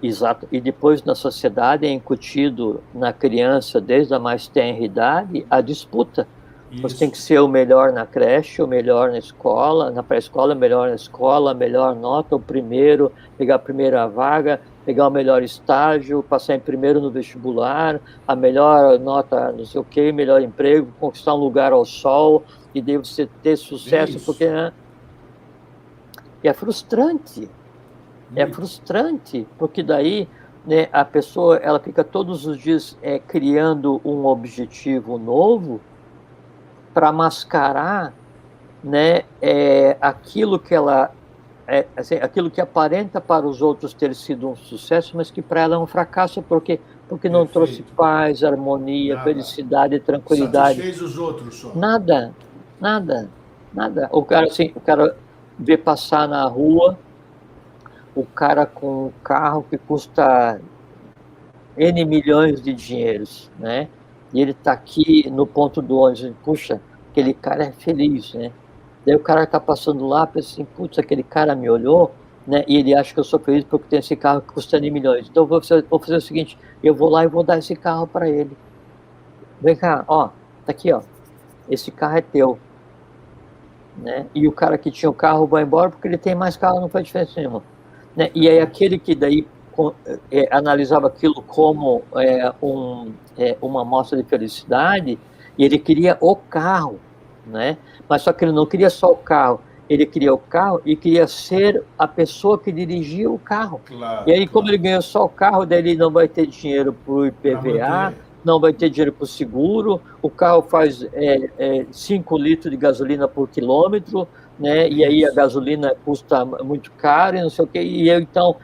exato. E depois na sociedade é incutido na criança, desde a mais tenra idade, a disputa. Isso. Você tem que ser o melhor na creche, o melhor na escola, na pré-escola, o melhor na escola, a melhor nota, o primeiro, pegar a primeira vaga, pegar o melhor estágio, passar em primeiro no vestibular, a melhor nota, não sei o quê, melhor emprego, conquistar um lugar ao sol, e daí você ter sucesso, porque... Né? E é frustrante. É frustrante, porque daí, né, a pessoa ela fica todos os dias criando um objetivo novo para mascarar, né, aquilo que ela assim, aquilo que aparenta para os outros ter sido um sucesso, mas que para ela é um fracasso, porque não trouxe paz, harmonia, felicidade, tranquilidade. Satisfez os outros só. Nada. O cara vê passar na rua o cara com um carro que custa N milhões de dinheiros, né? E ele está aqui no ponto do ônibus, puxa, aquele cara é feliz, né? Daí o cara está passando lá, pensa assim, putz, aquele cara me olhou, né? E ele acha que eu sou feliz porque tem esse carro que custa N milhões. Então vou fazer o seguinte, eu vou lá e vou dar esse carro para ele. Vem cá, ó, tá aqui, ó, esse carro é teu. Né? E o cara que tinha o carro vai embora porque ele tem mais carro, não faz diferença nenhuma. Né? E aí aquele que daí analisava aquilo como uma amostra de felicidade, e ele queria o carro, né? Mas só que ele não queria só o carro, ele queria o carro e queria ser a pessoa que dirigia o carro. Claro, e aí, como ele ganhou só o carro, daí ele não vai ter dinheiro para o IPVA, não vai ter dinheiro para o seguro, o carro faz 5 litros de gasolina por quilômetro, né? E aí a gasolina custa muito caro e não sei o quê. E eu, então,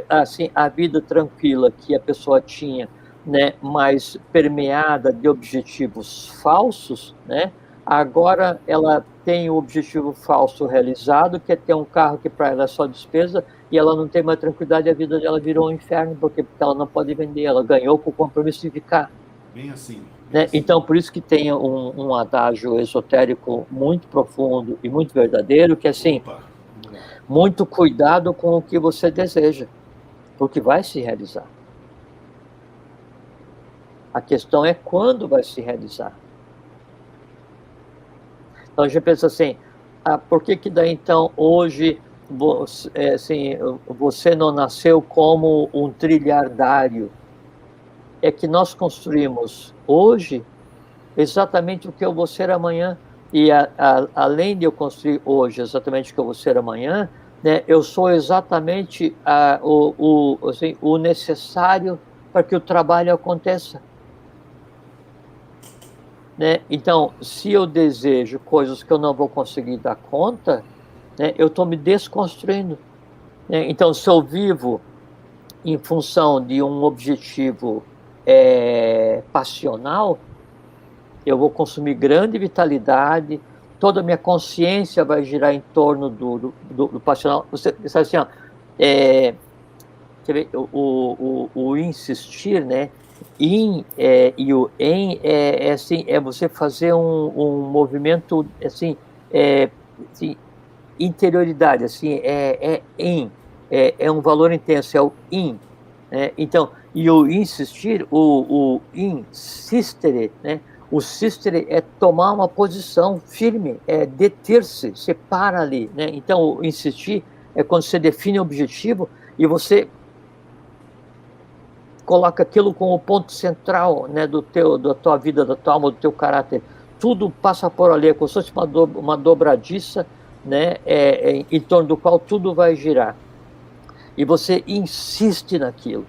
assim, a vida tranquila que a pessoa tinha, né, mais permeada de objetivos falsos, né? Agora ela tem o objetivo falso realizado, que é ter um carro que para ela é só despesa, e ela não tem mais tranquilidade, a vida dela virou um inferno, porque ela não pode vender, ela ganhou com o compromisso de ficar. Bem assim. Né? Então, por isso que tem um adágio esotérico muito profundo e muito verdadeiro, que é assim, muito cuidado com o que você deseja, porque vai se realizar. A questão é quando vai se realizar. Então a gente pensa assim, por que daí então hoje você não nasceu como um trilhardário? É que nós construímos hoje exatamente o que eu vou ser amanhã. E além de eu construir hoje exatamente o que eu vou ser amanhã, né, eu sou exatamente o necessário para que o trabalho aconteça. Né? Então, se eu desejo coisas que eu não vou conseguir dar conta, né, eu estou me desconstruindo. Né? Então, se eu vivo em função de um objetivo passional, eu vou consumir grande vitalidade, toda a minha consciência vai girar em torno do passional. Você sabe assim, ó, o insistir, né? E o em assim, é você fazer um movimento assim, interioridade, assim, é um valor intenso, é o in. Né? Então, e o insistir, o insistere, né? O sistere é tomar uma posição firme, é deter-se, você para ali. Né? Então, o insistir é quando você define o objetivo e você coloca aquilo como ponto central, né, da tua vida, da tua alma, do teu caráter. Tudo passa por ali, é como se fosse uma dobradiça, né, em torno do qual tudo vai girar. E você insiste naquilo.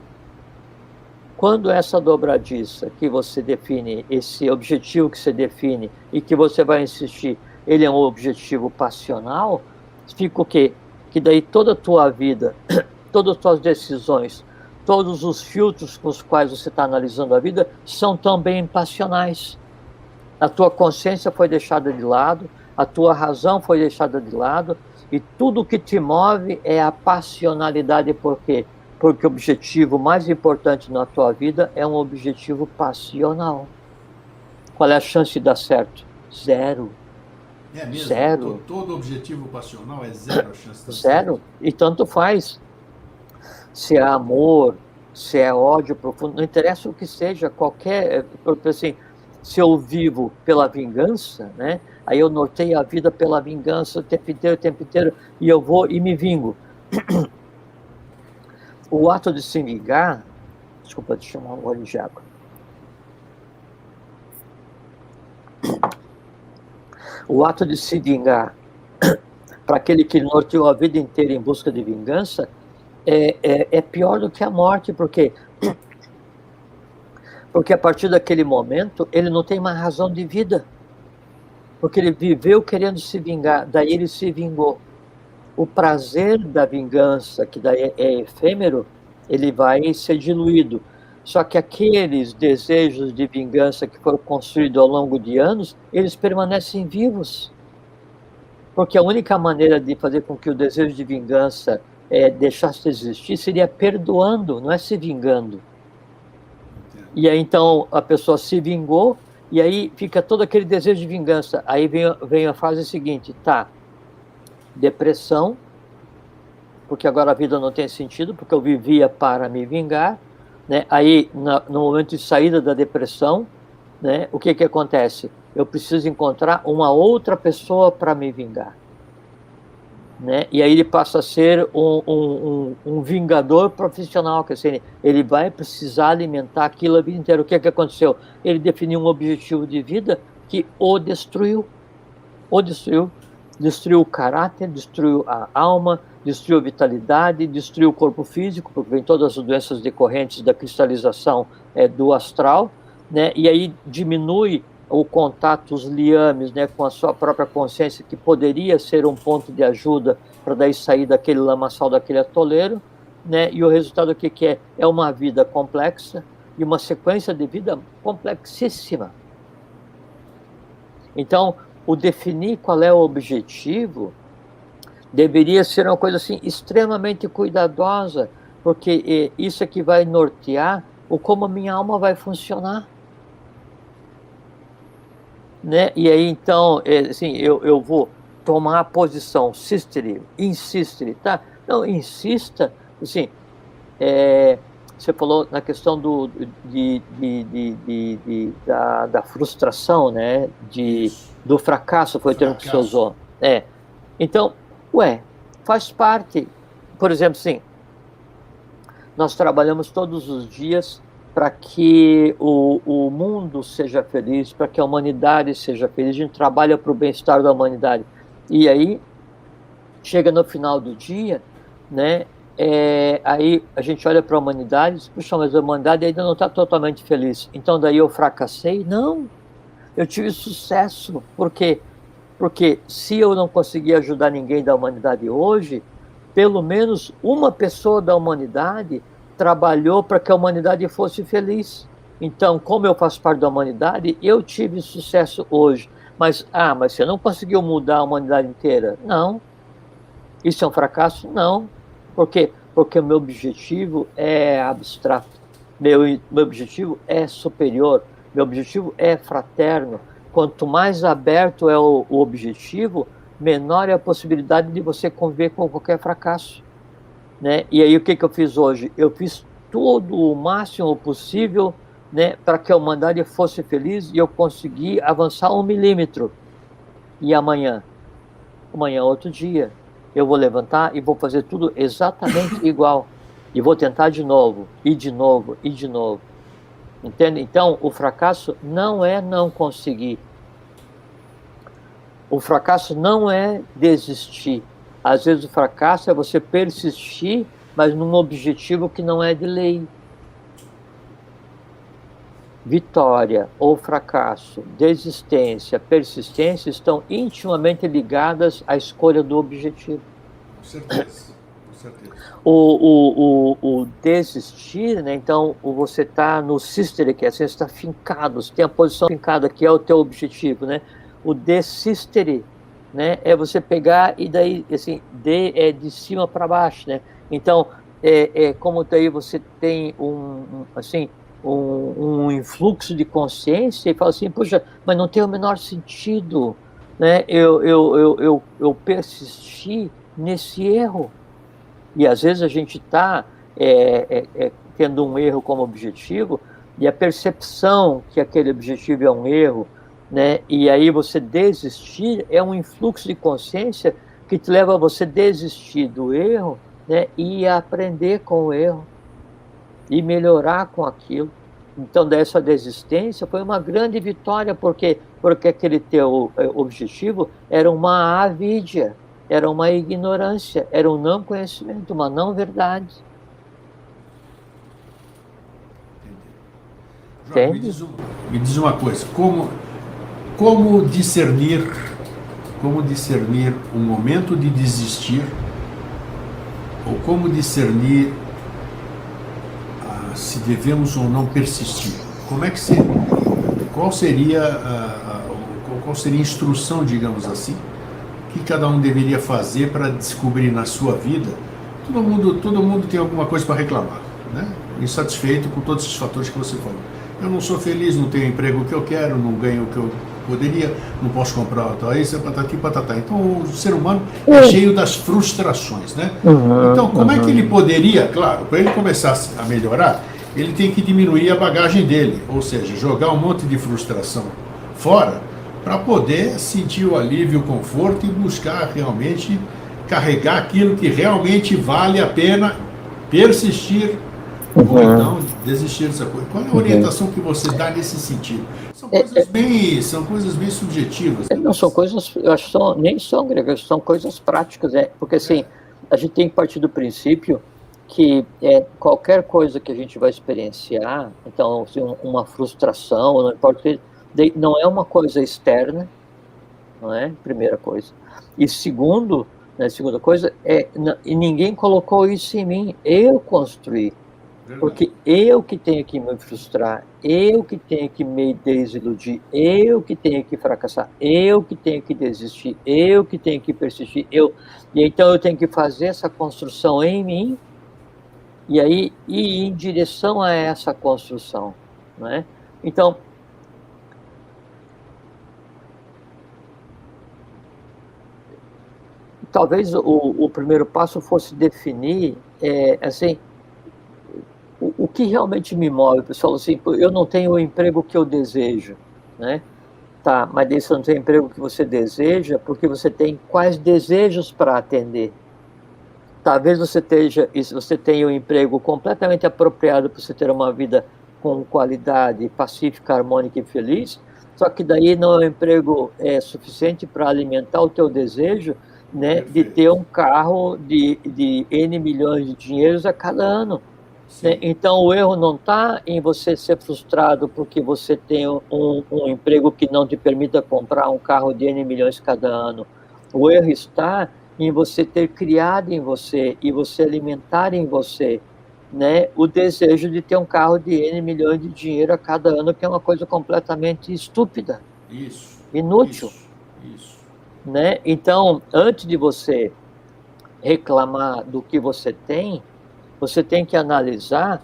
Quando essa dobradiça que você define, esse objetivo que você define e que você vai insistir, ele é um objetivo passional, fica o quê? Que daí toda a tua vida, todas as tuas decisões, todos os filtros com os quais você está analisando a vida são também passionais. A tua consciência foi deixada de lado, a tua razão foi deixada de lado, e tudo que te move é a passionalidade. Por quê? Porque o objetivo mais importante na tua vida é um objetivo passional. Qual é a chance de dar certo? Zero. É mesmo? Zero. Todo objetivo passional é zero a chance de dar zero. certo? E tanto faz. Se é amor, se é ódio profundo, não interessa o que seja, qualquer, assim, se eu vivo pela vingança, né, aí eu norteio a vida pela vingança o tempo inteiro, e eu vou e me vingo. O ato de se vingar, desculpa, deixa eu chamar um gole de água. O ato de se vingar, para aquele que norteou a vida inteira em busca de vingança, é pior do que a morte, porque a partir daquele momento ele não tem mais razão de vida, porque ele viveu querendo se vingar, daí ele se vingou. O prazer da vingança, que daí é efêmero, ele vai ser diluído. Só que aqueles desejos de vingança que foram construídos ao longo de anos, eles permanecem vivos. Porque a única maneira de fazer com que o desejo de vingança deixasse de existir seria perdoando, não é se vingando. E aí então a pessoa se vingou, e aí fica todo aquele desejo de vingança. Aí vem a fase seguinte, tá, depressão, porque agora a vida não tem sentido, porque eu vivia para me vingar, né? Aí no momento de saída da depressão, né, o que acontece? Eu preciso encontrar uma outra pessoa para me vingar. Né? E aí ele passa a ser um vingador profissional, que assim, ele vai precisar alimentar aquilo a vida inteira. O que aconteceu? Ele definiu um objetivo de vida que o destruiu. Destruiu o caráter, destruiu a alma, destruiu a vitalidade, destruiu o corpo físico, porque vem todas as doenças decorrentes da cristalização do astral, né? E aí diminui o contato, os liames, né, com a sua própria consciência, que poderia ser um ponto de ajuda para daí sair daquele lamaçal, daquele atoleiro, né? E o resultado que é? É uma vida complexa e uma sequência de vida complexíssima. Então, o definir qual é o objetivo deveria ser uma coisa assim extremamente cuidadosa, porque isso é que vai nortear como a minha alma vai funcionar. né? E aí, então, assim, eu vou tomar a posição, insistere, tá? Não, insista, assim, você falou na questão da frustração, né? Isso. Do fracasso, foi o termo que você Fracasso. usou. Então, faz parte. Por exemplo, assim, nós trabalhamos todos os dias para que o mundo seja feliz, para que a humanidade seja feliz. A gente trabalha para o bem-estar da humanidade. E aí, chega no final do dia, né? Aí a gente olha para a humanidade e diz, puxa, mas a humanidade ainda não está totalmente feliz. Então daí eu fracassei? Não, eu tive sucesso. Por quê? Porque se eu não conseguir ajudar ninguém da humanidade hoje, pelo menos uma pessoa da humanidade trabalhou para que a humanidade fosse feliz. Então, como eu faço parte da humanidade, eu tive sucesso hoje. Mas você não conseguiu mudar a humanidade inteira? Não. Isso é um fracasso? Não. Por quê? Porque o meu objetivo é abstrato. Meu objetivo é superior. Meu objetivo é fraterno. Quanto mais aberto é o objetivo, menor é a possibilidade de você conviver com qualquer fracasso, né? E aí o que eu fiz hoje? Eu fiz tudo o máximo possível, né, para que a humanidade fosse feliz e eu consegui avançar 1 milímetro. E amanhã? Amanhã é outro dia. Eu vou levantar e vou fazer tudo exatamente igual. E vou tentar de novo, e de novo, e de novo. Entende? Então, o fracasso não é não conseguir. O fracasso não é desistir. Às vezes o fracasso é você persistir, mas num objetivo que não é de lei. Vitória ou fracasso, desistência, persistência estão intimamente ligadas à escolha do objetivo. Com certeza, com certeza. O desistir, né? Então, você está no sistere, que é assim, você está fincado, você tem a posição fincada, que é o teu objetivo, né? O desistere, né? É você pegar e daí, assim, de cima para baixo, né? Então, como daí você tem um influxo de consciência e fala assim, puxa, mas não tem o menor sentido, né? Eu persisti nesse erro. E às vezes a gente está tendo um erro como objetivo e a percepção que aquele objetivo é um erro, né? E aí você desistir é um influxo de consciência que te leva a você desistir do erro, né? E aprender com o erro e melhorar com aquilo. Então, dessa desistência foi uma grande vitória, porque aquele teu objetivo era uma avidia, era uma ignorância, era um não conhecimento, uma não verdade. Jorge, me diz uma coisa, como discernir um momento de desistir, ou como discernir se devemos ou não persistir? Como é que qual seria a instrução, digamos assim, que cada um deveria fazer para descobrir na sua vida? Todo mundo tem alguma coisa para reclamar, né? Insatisfeito com todos esses fatores que você falou. Eu não sou feliz, não tenho o emprego que eu quero, não ganho o que eu poderia, não posso comprar isso, patati patatá. Então o ser humano é cheio das frustrações, né? Então como é que ele poderia, claro, para ele começar a melhorar, ele tem que diminuir a bagagem dele, ou seja, jogar um monte de frustração fora para poder sentir o alívio, o conforto e buscar realmente carregar aquilo que realmente vale a pena persistir ou então desistir dessa coisa. Qual é a orientação que você dá nesse sentido? São coisas bem subjetivas. Não são coisas, eu acho que nem são gregas, são coisas práticas, porque assim, a gente tem que partir do princípio que qualquer coisa que a gente vai experienciar, então assim, uma frustração, não importa o que, não é uma coisa externa, não é? Primeira coisa. E segundo, né, segunda coisa, e ninguém colocou isso em mim, eu construí. Porque eu que tenho que me frustrar, eu que tenho que me desiludir, eu que tenho que fracassar, eu que tenho que desistir, eu que tenho que persistir, e então eu tenho que fazer essa construção em mim, e aí ir em direção a essa construção, né? Então, talvez o primeiro passo fosse definir, assim, o que realmente me move, pessoal. Assim, eu não tenho o emprego que eu desejo, né? Tá, mas daí você não tem o emprego que você deseja porque você tem quais desejos para atender. Talvez você tenha um emprego completamente apropriado para você ter uma vida com qualidade, pacífica, harmônica e feliz, só que daí não é um emprego suficiente para alimentar o teu desejo, né, de ter um carro de N milhões de dinheiros a cada ano. Né? Então, o erro não está em você ser frustrado porque você tem um emprego que não te permita comprar um carro de N milhões cada ano. O erro está em você ter criado em você e você alimentar em você, né, o desejo de ter um carro de N milhões de dinheiro a cada ano, que é uma coisa completamente estúpida, inútil. Isso. Né? Então, antes de você reclamar do que você tem que analisar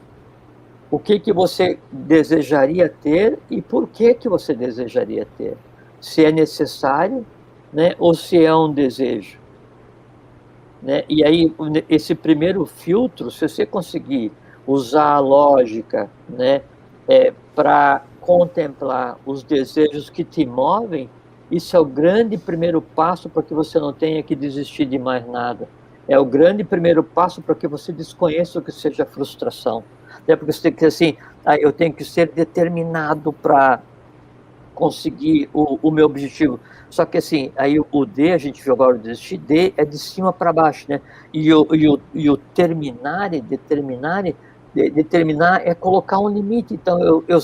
o que você desejaria ter e por que você desejaria ter. Se é necessário, né, ou se é um desejo. Né? E aí, esse primeiro filtro, se você conseguir usar a lógica, né, para contemplar os desejos que te movem, isso é o grande primeiro passo para que você não tenha que desistir de mais nada. É o grande primeiro passo para que você desconheça o que seja frustração. Porque você tem que assim, eu tenho que ser determinado para conseguir o meu objetivo. Só que assim, aí o D, a gente viu agora o desistir, D é de cima para baixo, né? E o determinar é colocar um limite. Então, eu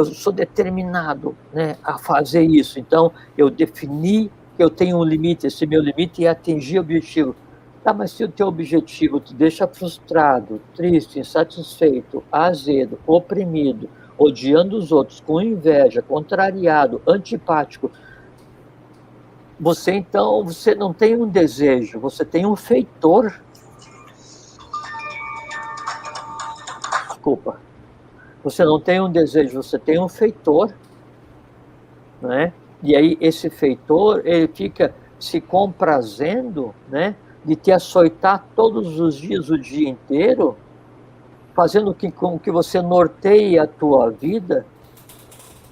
sou determinado, né, a fazer isso. Então, eu defini que eu tenho um limite, esse meu limite é atingir o objetivo. Tá, mas se o teu objetivo te deixa frustrado, triste, insatisfeito, azedo, oprimido, odiando os outros, com inveja, contrariado, antipático, você não tem um desejo, você tem um feitor. Desculpa. Você não tem um desejo, você tem um feitor, né? E aí esse feitor, ele fica se comprazendo, né, de te açoitar todos os dias, o dia inteiro, fazendo com que você norteie a tua vida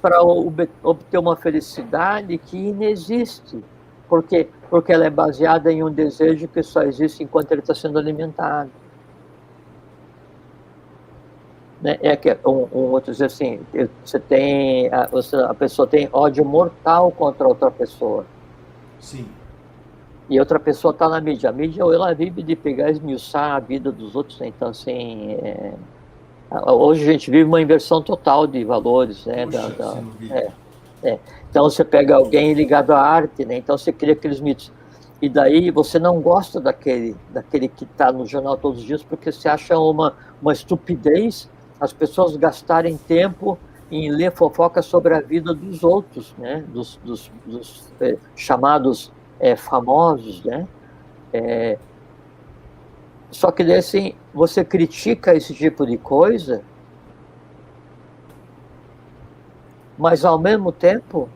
para obter uma felicidade que inexiste. Por quê? Porque ela é baseada em um desejo que só existe enquanto ele está sendo alimentado. Né? Um outro diz assim, a pessoa tem ódio mortal contra outra pessoa. Sim. E outra pessoa está na mídia. A mídia, ela vive de pegar e esmiuçar a vida dos outros. Né? Então, assim, hoje a gente vive uma inversão total de valores. Né? Puxa, Então, você pega alguém ligado à arte, né? Então você cria aqueles mitos. E daí você não gosta daquele que está no jornal todos os dias, porque você acha uma estupidez as pessoas gastarem tempo em ler fofoca sobre a vida dos outros, né? dos chamados famosos, né? Só que daí, assim, você critica esse tipo de coisa, mas ao mesmo tempo,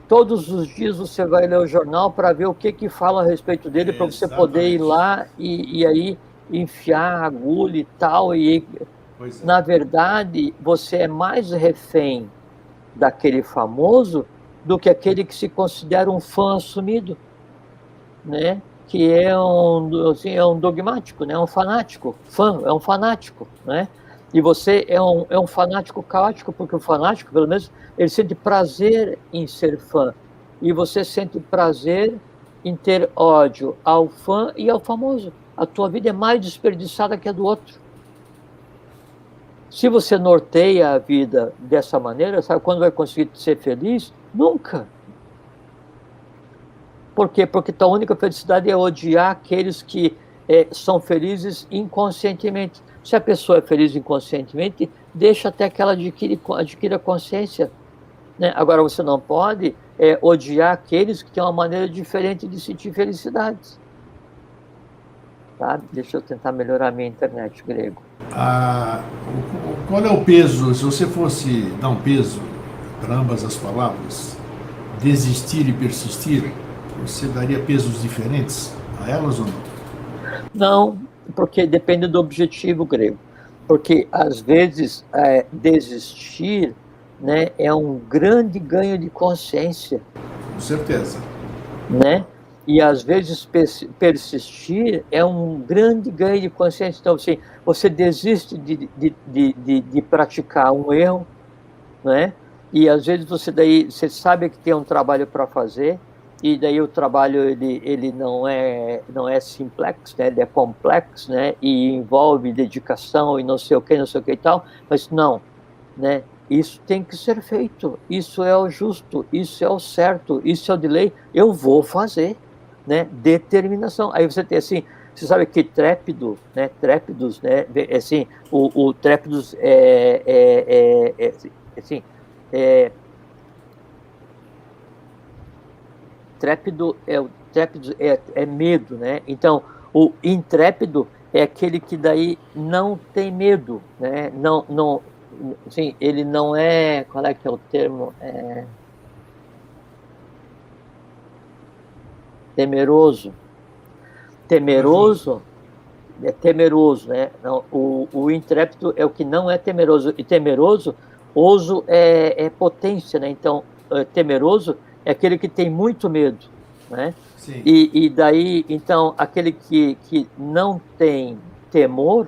todos os dias você vai ler o jornal para ver o que fala a respeito dele, para você poder ir lá e aí enfiar a agulha e tal. E, na verdade, você é mais refém daquele famoso do que aquele que se considera um fã assumido, né? Que é um dogmático, né? Um fanático. Fã é um fanático, né? E você é um fanático caótico, porque o fanático, pelo menos, ele sente prazer em ser fã. E você sente prazer em ter ódio ao fã e ao famoso. A tua vida é mais desperdiçada que a do outro. Se você norteia a vida dessa maneira, sabe quando vai conseguir ser feliz? Nunca. Por quê? Porque tua única felicidade é odiar aqueles que são felizes inconscientemente. Se a pessoa é feliz inconscientemente, deixa até que ela adquira consciência. Né? Agora, você não pode odiar aqueles que têm uma maneira diferente de sentir felicidade. Tá? Deixa eu tentar melhorar a minha internet, Grego. Qual é o peso, se você fosse dar um peso para ambas as palavras, desistir e persistir, você daria pesos diferentes a elas ou não? Não, porque depende do objetivo, grego. Porque, às vezes, desistir, né, é um grande ganho de consciência. Com certeza. Né? E, às vezes, persistir é um grande ganho de consciência. Então, assim, você desiste de praticar um erro, né? E, às vezes, você sabe que tem um trabalho para fazer, e daí o trabalho ele não é simplex, né? Ele é complexo, né? E envolve dedicação e não sei o que e tal, mas não, né? Isso tem que ser feito, isso é o justo, isso é o certo, isso é o de lei, eu vou fazer, né? Determinação. Aí você tem assim, você sabe que trépido, né? Trépidos, né? Assim, o trépidos assim, é, trépido é medo, né? Então, o intrépido é aquele que daí não tem medo, né? Não, assim, ele não é, qual é que é o termo? Temeroso. Temeroso é temeroso, né? Não, o intrépido é o que não é temeroso. E temeroso, oso é potência, né? Então, temeroso é aquele que tem muito medo, né? Sim. E daí, então, aquele que não tem temor,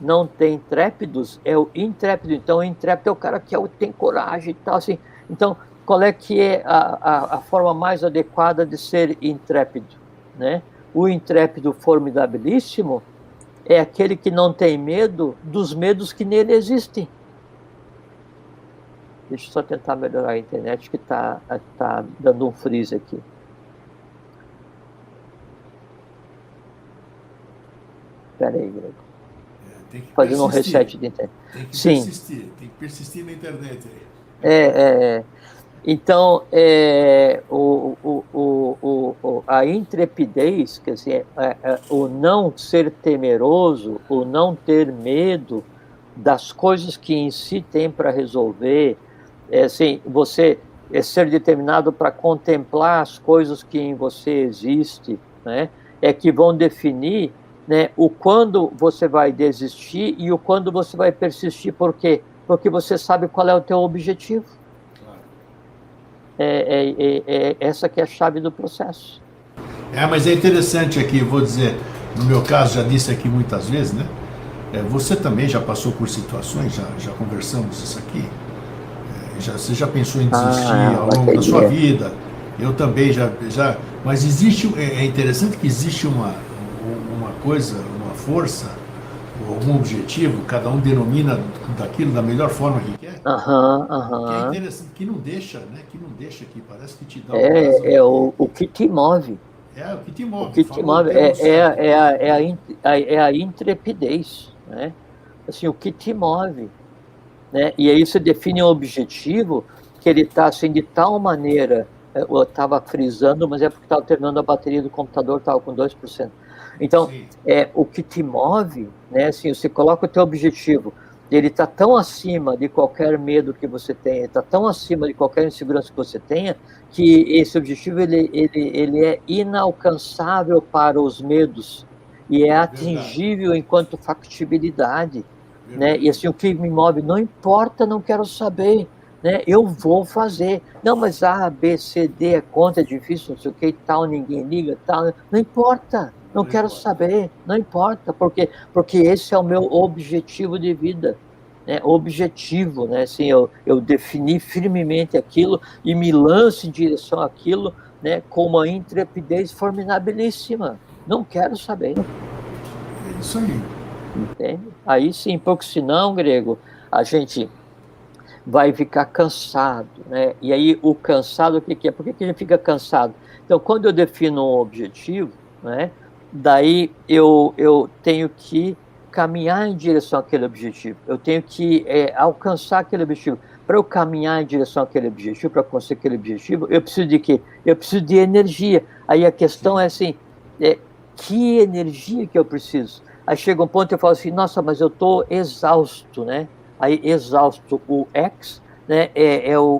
não tem trépidos, é o intrépido. Então, o intrépido é o cara que tem coragem e tal, assim. Então, qual é que é a forma mais adequada de ser intrépido, né? O intrépido formidabilíssimo é aquele que não tem medo dos medos que nele existem. Deixa eu só tentar melhorar a internet, que tá dando um freeze aqui. Espera aí, Grego. Tem que Fazendo um persistir. reset de internet. Tem que persistir na internet. Então, a intrepidez, quer dizer, o não ser temeroso, o não ter medo das coisas que em si tem para resolver, assim, você ser determinado para contemplar as coisas que em você existem, né, é que vão definir, né, o quando você vai desistir e o quando você vai persistir. Por quê? Porque você sabe qual é o teu objetivo. Essa que é a chave do processo. Mas é interessante aqui, vou dizer, no meu caso, já disse aqui muitas vezes, né? Você também já passou por situações, já conversamos isso aqui, você já pensou em desistir ao longo da sua vida, eu também já, mas existe, é interessante que existe uma coisa, uma força, algum objetivo, cada um denomina daquilo da melhor forma que quer, que é interessante, que não deixa, né? Que parece que te dá o que te move. O que te move. O que te move é a intrepidez, né? Assim, o que te move, né? E aí você define um objetivo que ele está assim de tal maneira, eu estava frisando, mas é porque estava terminando a bateria do computador, estava com 2%. Então, o que te move, né? Assim, você coloca o teu objetivo, ele está tão acima de qualquer medo que você tenha, está tão acima de qualquer insegurança que você tenha, que esse objetivo ele é inalcançável para os medos e é atingível enquanto factibilidade, né? E assim, o que me move, não importa, não quero saber, né? Eu vou fazer. Não, mas A, B, C, D é contra, é difícil, não sei o que, tal, ninguém liga, tal, não importa. Não quero saber, não importa, porque esse é o meu objetivo de vida, né? Objetivo, né? Assim, eu defini firmemente aquilo e me lanço em direção àquilo, né? Com uma intrepidez formidabilíssima. Não quero saber. É isso aí. Entende? Aí sim, porque senão, Grego, a gente vai ficar cansado, né? E aí o cansado, o que é? Por que a gente fica cansado? Então, quando eu defino um objetivo, né? Daí eu tenho que caminhar em direção àquele objetivo. Eu tenho que alcançar aquele objetivo. Para eu caminhar em direção àquele objetivo, para conseguir aquele objetivo, eu preciso de quê? Eu preciso de energia. Aí a questão é assim, que energia que eu preciso? Aí chega um ponto que eu falo assim, nossa, mas eu estou exausto, né? Aí exausto, o X, né,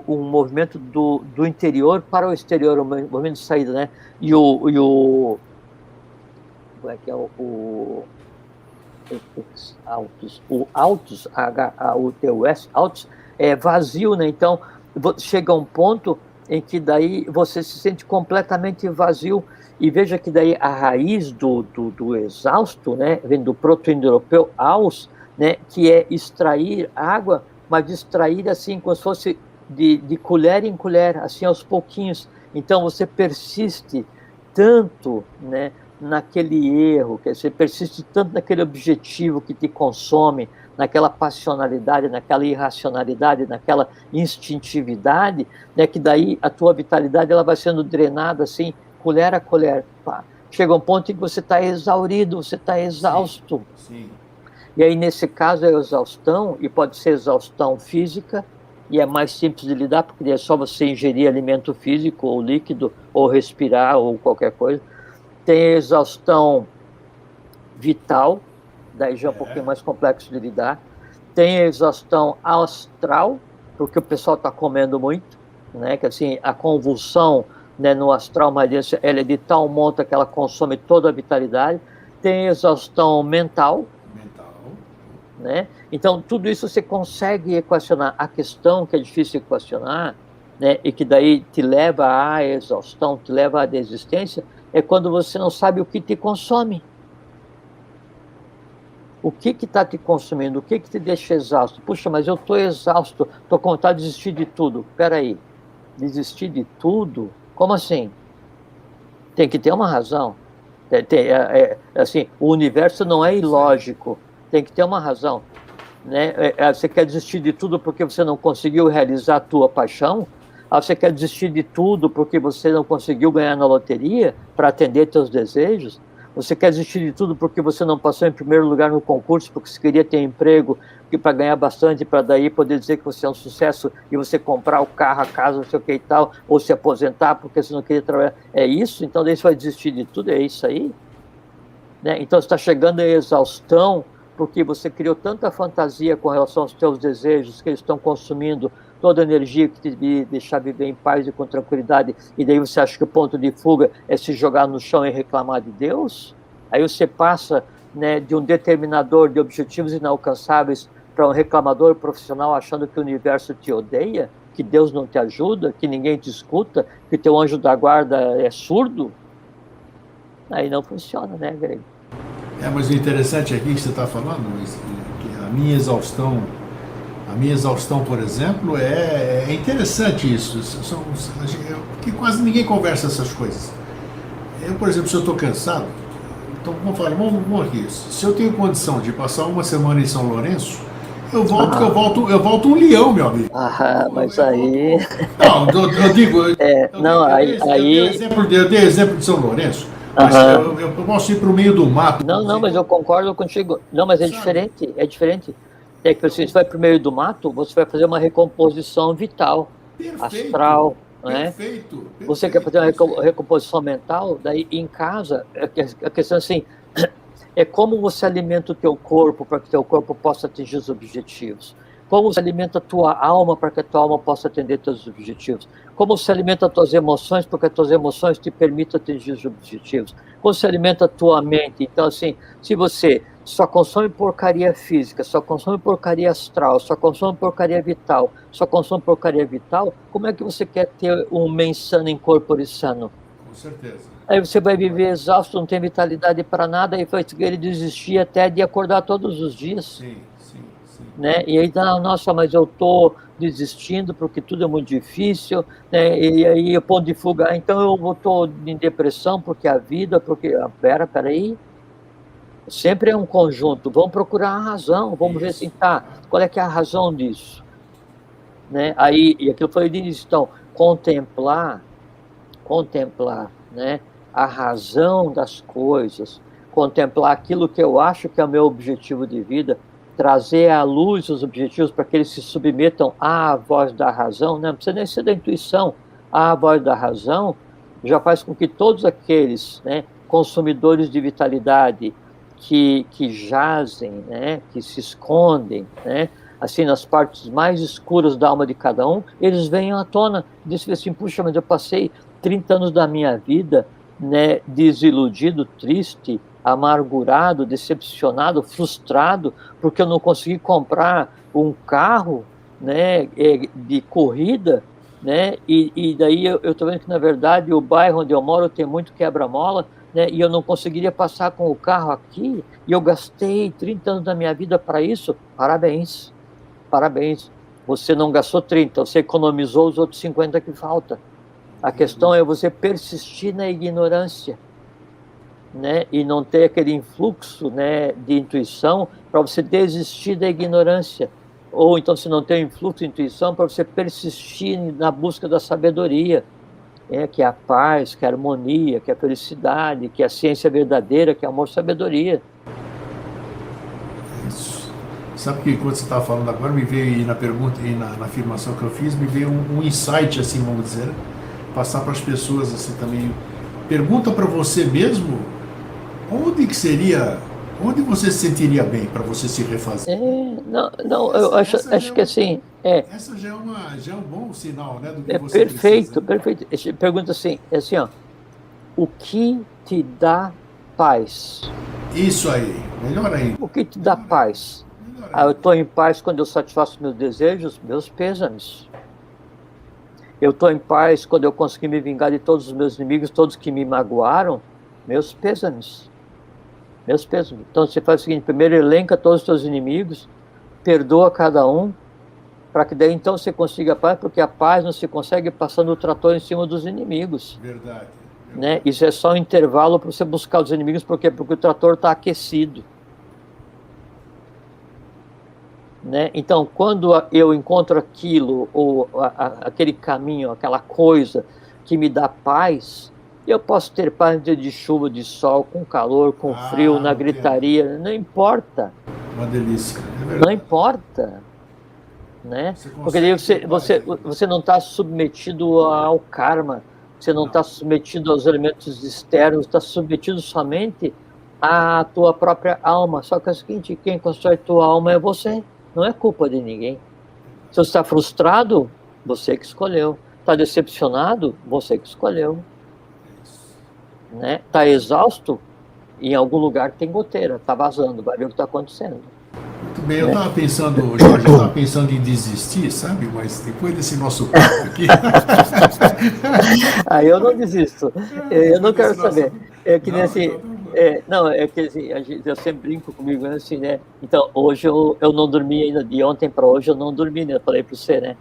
um movimento do interior para o exterior, um movimento de saída, né? E o como é que é o Altos, H-A-U-T-U-S, Altos, é vazio, né? Então, chega um ponto em que daí você se sente completamente vazio, e veja que daí a raiz do exausto, né, vem do proto-indo-europeu, aus, né, que é extrair água, mas extrair assim, como se fosse de colher em colher, assim aos pouquinhos. Então, você persiste tanto, né, naquele erro, que você persiste tanto naquele objetivo que te consome, naquela passionalidade, naquela irracionalidade, naquela instintividade, né, que daí a tua vitalidade ela vai sendo drenada assim, colher a colher. Pá. Chega um ponto em que você está exaurido, você está exausto. Sim. E aí, nesse caso, é exaustão, e pode ser exaustão física, e é mais simples de lidar, porque é só você ingerir alimento físico, ou líquido, ou respirar, ou qualquer coisa. Tem a exaustão vital, daí já é um pouquinho mais complexo de lidar. Tem a exaustão astral, porque o pessoal está comendo muito, né? Que assim, a convulsão, né, no astral, mas ela é de tal monta que ela consome toda a vitalidade. Tem a exaustão mental, né? Então, tudo isso você consegue equacionar. A questão que é difícil equacionar, né, e que daí te leva à exaustão, te leva à desistência, é quando você não sabe o que te consome. O que está te consumindo? O que te deixa exausto? Puxa, mas eu estou exausto, estou com vontade de desistir de tudo. Espera aí, desistir de tudo? Como assim? Tem que ter uma razão. Assim, o universo não é ilógico, tem que ter uma razão. Né? Você quer desistir de tudo porque você não conseguiu realizar a tua paixão? Você quer desistir de tudo porque você não conseguiu ganhar na loteria para atender teus desejos? Você quer desistir de tudo porque você não passou em primeiro lugar no concurso, porque você queria ter emprego para ganhar bastante, para daí poder dizer que você é um sucesso e você comprar o carro, a casa, não sei o que e tal, ou se aposentar porque você não queria trabalhar? É isso? Então daí você vai desistir de tudo? É isso aí? Né? Então você está chegando à exaustão porque você criou tanta fantasia com relação aos teus desejos, que eles estão consumindo toda a energia que te deixar viver em paz e com tranquilidade, e daí você acha que o ponto de fuga é se jogar no chão e reclamar de Deus? Aí você passa, né, de um determinador de objetivos inalcançáveis para um reclamador profissional achando que o universo te odeia, que Deus não te ajuda, que ninguém te escuta, que teu anjo da guarda é surdo? Aí não funciona, né, Greg? Mas o interessante aqui que você está falando, Luiz, que a minha exaustão, por exemplo, é interessante isso. Que quase ninguém conversa essas coisas. Eu, por exemplo, se eu estou cansado, então vamos aqui. Se eu tenho condição de passar uma semana em São Lourenço, eu volto um leão, meu amigo. Mas aí... Não, eu digo... Eu dei exemplo de São Lourenço. Mas eu posso ir para o meio do mato. Não, mas eu concordo contigo. Não, mas é diferente. É que você vai para o meio do mato, você vai fazer uma recomposição vital, astral, né? Perfeito. Você quer fazer uma recomposição mental, daí em casa, a questão assim, é como você alimenta o teu corpo para que o teu corpo possa atingir os objetivos. Como você alimenta a tua alma para que a tua alma possa atender teus objetivos. Como você alimenta as tuas emoções para que as tuas emoções te permitam atingir os objetivos. Como você alimenta a tua mente. Então, assim, se você só consome porcaria física, só consome porcaria astral, só consome porcaria vital, como é que você quer ter um mens sano in corpore sano? Com certeza. Aí você vai viver exausto, não tem vitalidade para nada, e vai querer desistir até de acordar todos os dias. Sim. Né? E aí, nossa, mas eu estou desistindo porque tudo é muito difícil, né? E aí o ponto de fuga, então eu estou em depressão porque a vida, porque... Peraí, sempre é um conjunto, vamos procurar a razão, vamos ver assim, qual é que é a razão disso? Né? Aí, e aquilo foi de início, então, contemplar, né, a razão das coisas, contemplar aquilo que eu acho que é o meu objetivo de vida, trazer à luz os objetivos para que eles se submetam à voz da razão, não precisa nem ser da intuição, à voz da razão, já faz com que todos aqueles, né, consumidores de vitalidade que jazem, né, que se escondem, né, assim, nas partes mais escuras da alma de cada um, eles venham à tona, dizem assim, puxa, mas eu passei 30 anos da minha vida, né, desiludido, triste, amargurado, decepcionado, frustrado, porque eu não consegui comprar um carro, né, de corrida, né, e daí eu estou vendo que, na verdade, o bairro onde eu moro tem muito quebra-mola, né, e eu não conseguiria passar com o carro aqui, e eu gastei 30 anos da minha vida para isso. Parabéns, parabéns. Você não gastou 30, você economizou os outros 50 que falta. A questão é você persistir na ignorância, né, e não ter aquele influxo, né, de intuição para você desistir da ignorância. Ou então, se não tem influxo de intuição, para você persistir na busca da sabedoria, que é a paz, que é a harmonia, que é a felicidade, que é a ciência verdadeira, que é amor e sabedoria. Isso. Sabe que quando você estava falando agora, me veio aí na pergunta e na afirmação que eu fiz, me veio um insight, assim, vamos dizer, passar para as pessoas assim também. Pergunta para você mesmo, onde você se sentiria bem para você se refazer? Não, eu acho que assim... Essa já é um bom sinal, né, do que você perfeito, precisa. perfeito. Pergunta assim, ó, o que te dá paz? Isso aí, melhor ainda. O que te dá paz? Eu estou em paz quando eu satisfaço meus desejos, meus pêsames. Eu estou em paz quando eu consegui me vingar de todos os meus inimigos, todos que me magoaram, meus pêsames. Meus pêsames. Então você faz o seguinte: primeiro elenca todos os seus inimigos, perdoa cada um, para que daí então você consiga a paz, porque a paz não se consegue passando o trator em cima dos inimigos. Verdade. Né? Isso é só um intervalo para você buscar os inimigos, por quê? Porque o trator está aquecido. Né? Então, quando eu encontro aquilo, ou aquele caminho, aquela coisa que me dá paz, eu posso ter paz no dia de chuva, de sol, com calor, com frio, na gritaria, não importa. Uma delícia. Não importa. Né? Porque daí você não está submetido ao karma, você não está submetido aos elementos externos, está submetido somente à tua própria alma. Só que é o seguinte: quem constrói tua alma é você, não é culpa de ninguém. Se você está frustrado, você que escolheu. Está decepcionado, você que escolheu. Né? Está exausto, em algum lugar tem goteira, está vazando, vai ver o que está acontecendo. Muito bem, eu estava pensando, Jorge, em desistir, sabe? Mas depois desse nosso papo aqui... Aí eu não desisto, eu não quero saber. É que nem assim... é que assim, eu sempre brinco comigo, assim, né? Então, hoje eu não dormi ainda, de ontem para hoje eu não dormi, né? Eu falei para você, né?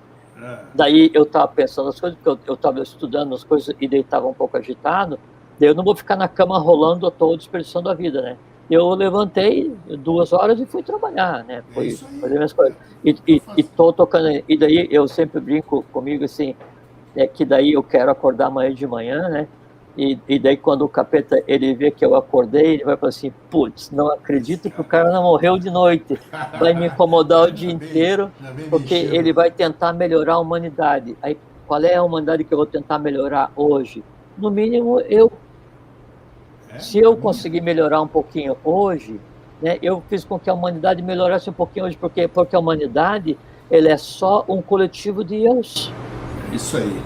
Daí eu estava pensando as coisas, porque eu estava estudando as coisas e daí estava um pouco agitado, daí eu não vou ficar na cama rolando à toa, desperdiçando a vida, né? Eu levantei 2 horas e fui trabalhar, né? Fui fazer minhas coisas. E tô tocando, e daí eu sempre brinco comigo, assim, que daí eu quero acordar amanhã de manhã, né? E daí quando o capeta, ele vê que eu acordei, ele vai falar assim: putz, não acredito que o cara não morreu de noite, vai me incomodar o dia inteiro, porque ele vai tentar melhorar a humanidade. Aí, qual é a humanidade que eu vou tentar melhorar hoje? No mínimo, eu. Se eu conseguir melhorar um pouquinho hoje, né, eu fiz com que a humanidade melhorasse um pouquinho hoje, porque a humanidade, ela é só um coletivo de eus. Isso aí.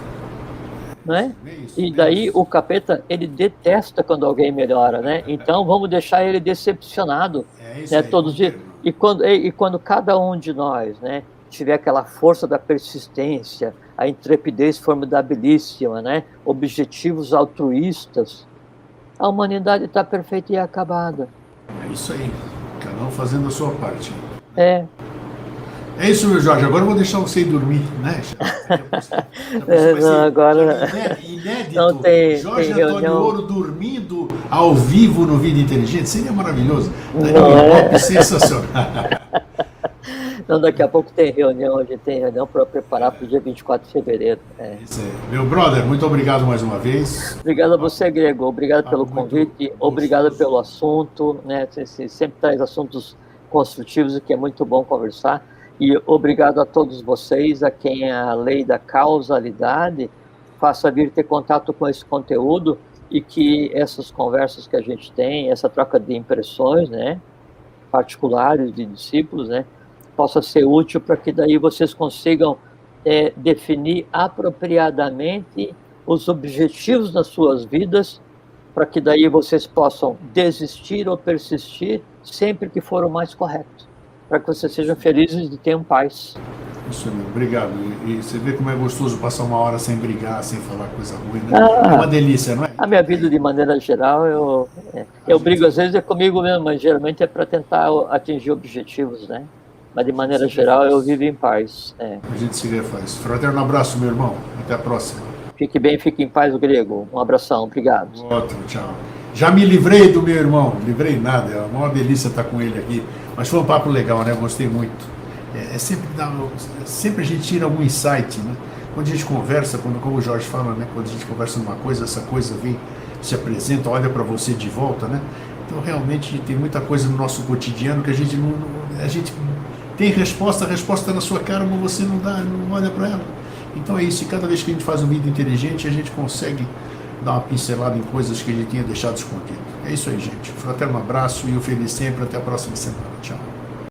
Né? E daí o capeta, ele detesta quando alguém melhora, né? Então vamos deixar ele decepcionado, né, todos os dias. E quando cada um de nós, né, tiver aquela força da persistência, a intrepidez formidabilíssima, né, objetivos altruístas, a humanidade está perfeita e acabada. É isso aí, cada um fazendo a sua parte. É isso, meu Jorge, agora eu vou deixar você ir dormir, né? Não, agora... Inédito, não tem, Jorge tem Antônio Ouro dormindo ao vivo no Vida Inteligente, seria maravilhoso. Não, sensacional. Não, daqui a pouco tem reunião, hoje tem reunião para preparar para o dia 24 de fevereiro. Isso aí. Meu brother, muito obrigado mais uma vez. Obrigado a você, Grego, obrigado pelo convite, obrigado pelo assunto, né? Você sempre traz assuntos construtivos, o que é muito bom conversar. E obrigado a todos vocês, a quem a lei da causalidade faça vir ter contato com esse conteúdo e que essas conversas que a gente tem, essa troca de impressões, né, particulares de discípulos, né, possa ser útil para que daí vocês consigam definir apropriadamente os objetivos das suas vidas para que daí vocês possam desistir ou persistir sempre que for o mais correto, para que vocês sejam felizes e tenham paz. Isso mesmo, obrigado. E você vê como é gostoso passar uma hora sem brigar, sem falar coisa ruim, né? É uma delícia, não é? A minha vida, de maneira geral, eu brigo às vezes comigo mesmo, mas geralmente é para tentar atingir objetivos, né? Mas de maneira geral eu vivo em paz. A gente se refaz. Fraterno abraço, meu irmão. Até a próxima. Fique bem, fique em paz, Grego. Um abração, obrigado. Outro, tchau. Já me livrei do meu irmão, livrei nada, é uma delícia estar com ele aqui. Mas foi um papo legal, né? Gostei muito. Sempre a gente tira algum insight, né? Quando a gente conversa, como o Jorge fala, né? Quando a gente conversa numa coisa, essa coisa vem, se apresenta, olha para você de volta, né? Então realmente tem muita coisa no nosso cotidiano que a gente não tem resposta, a resposta está na sua cara, mas você não olha para ela. Então é isso, e cada vez que a gente faz um vídeo inteligente, a gente consegue dar uma pincelada em coisas que a gente tinha deixado escondido. É isso aí, gente. Fraterno abraço e o feliz sempre. Até a próxima semana. Tchau.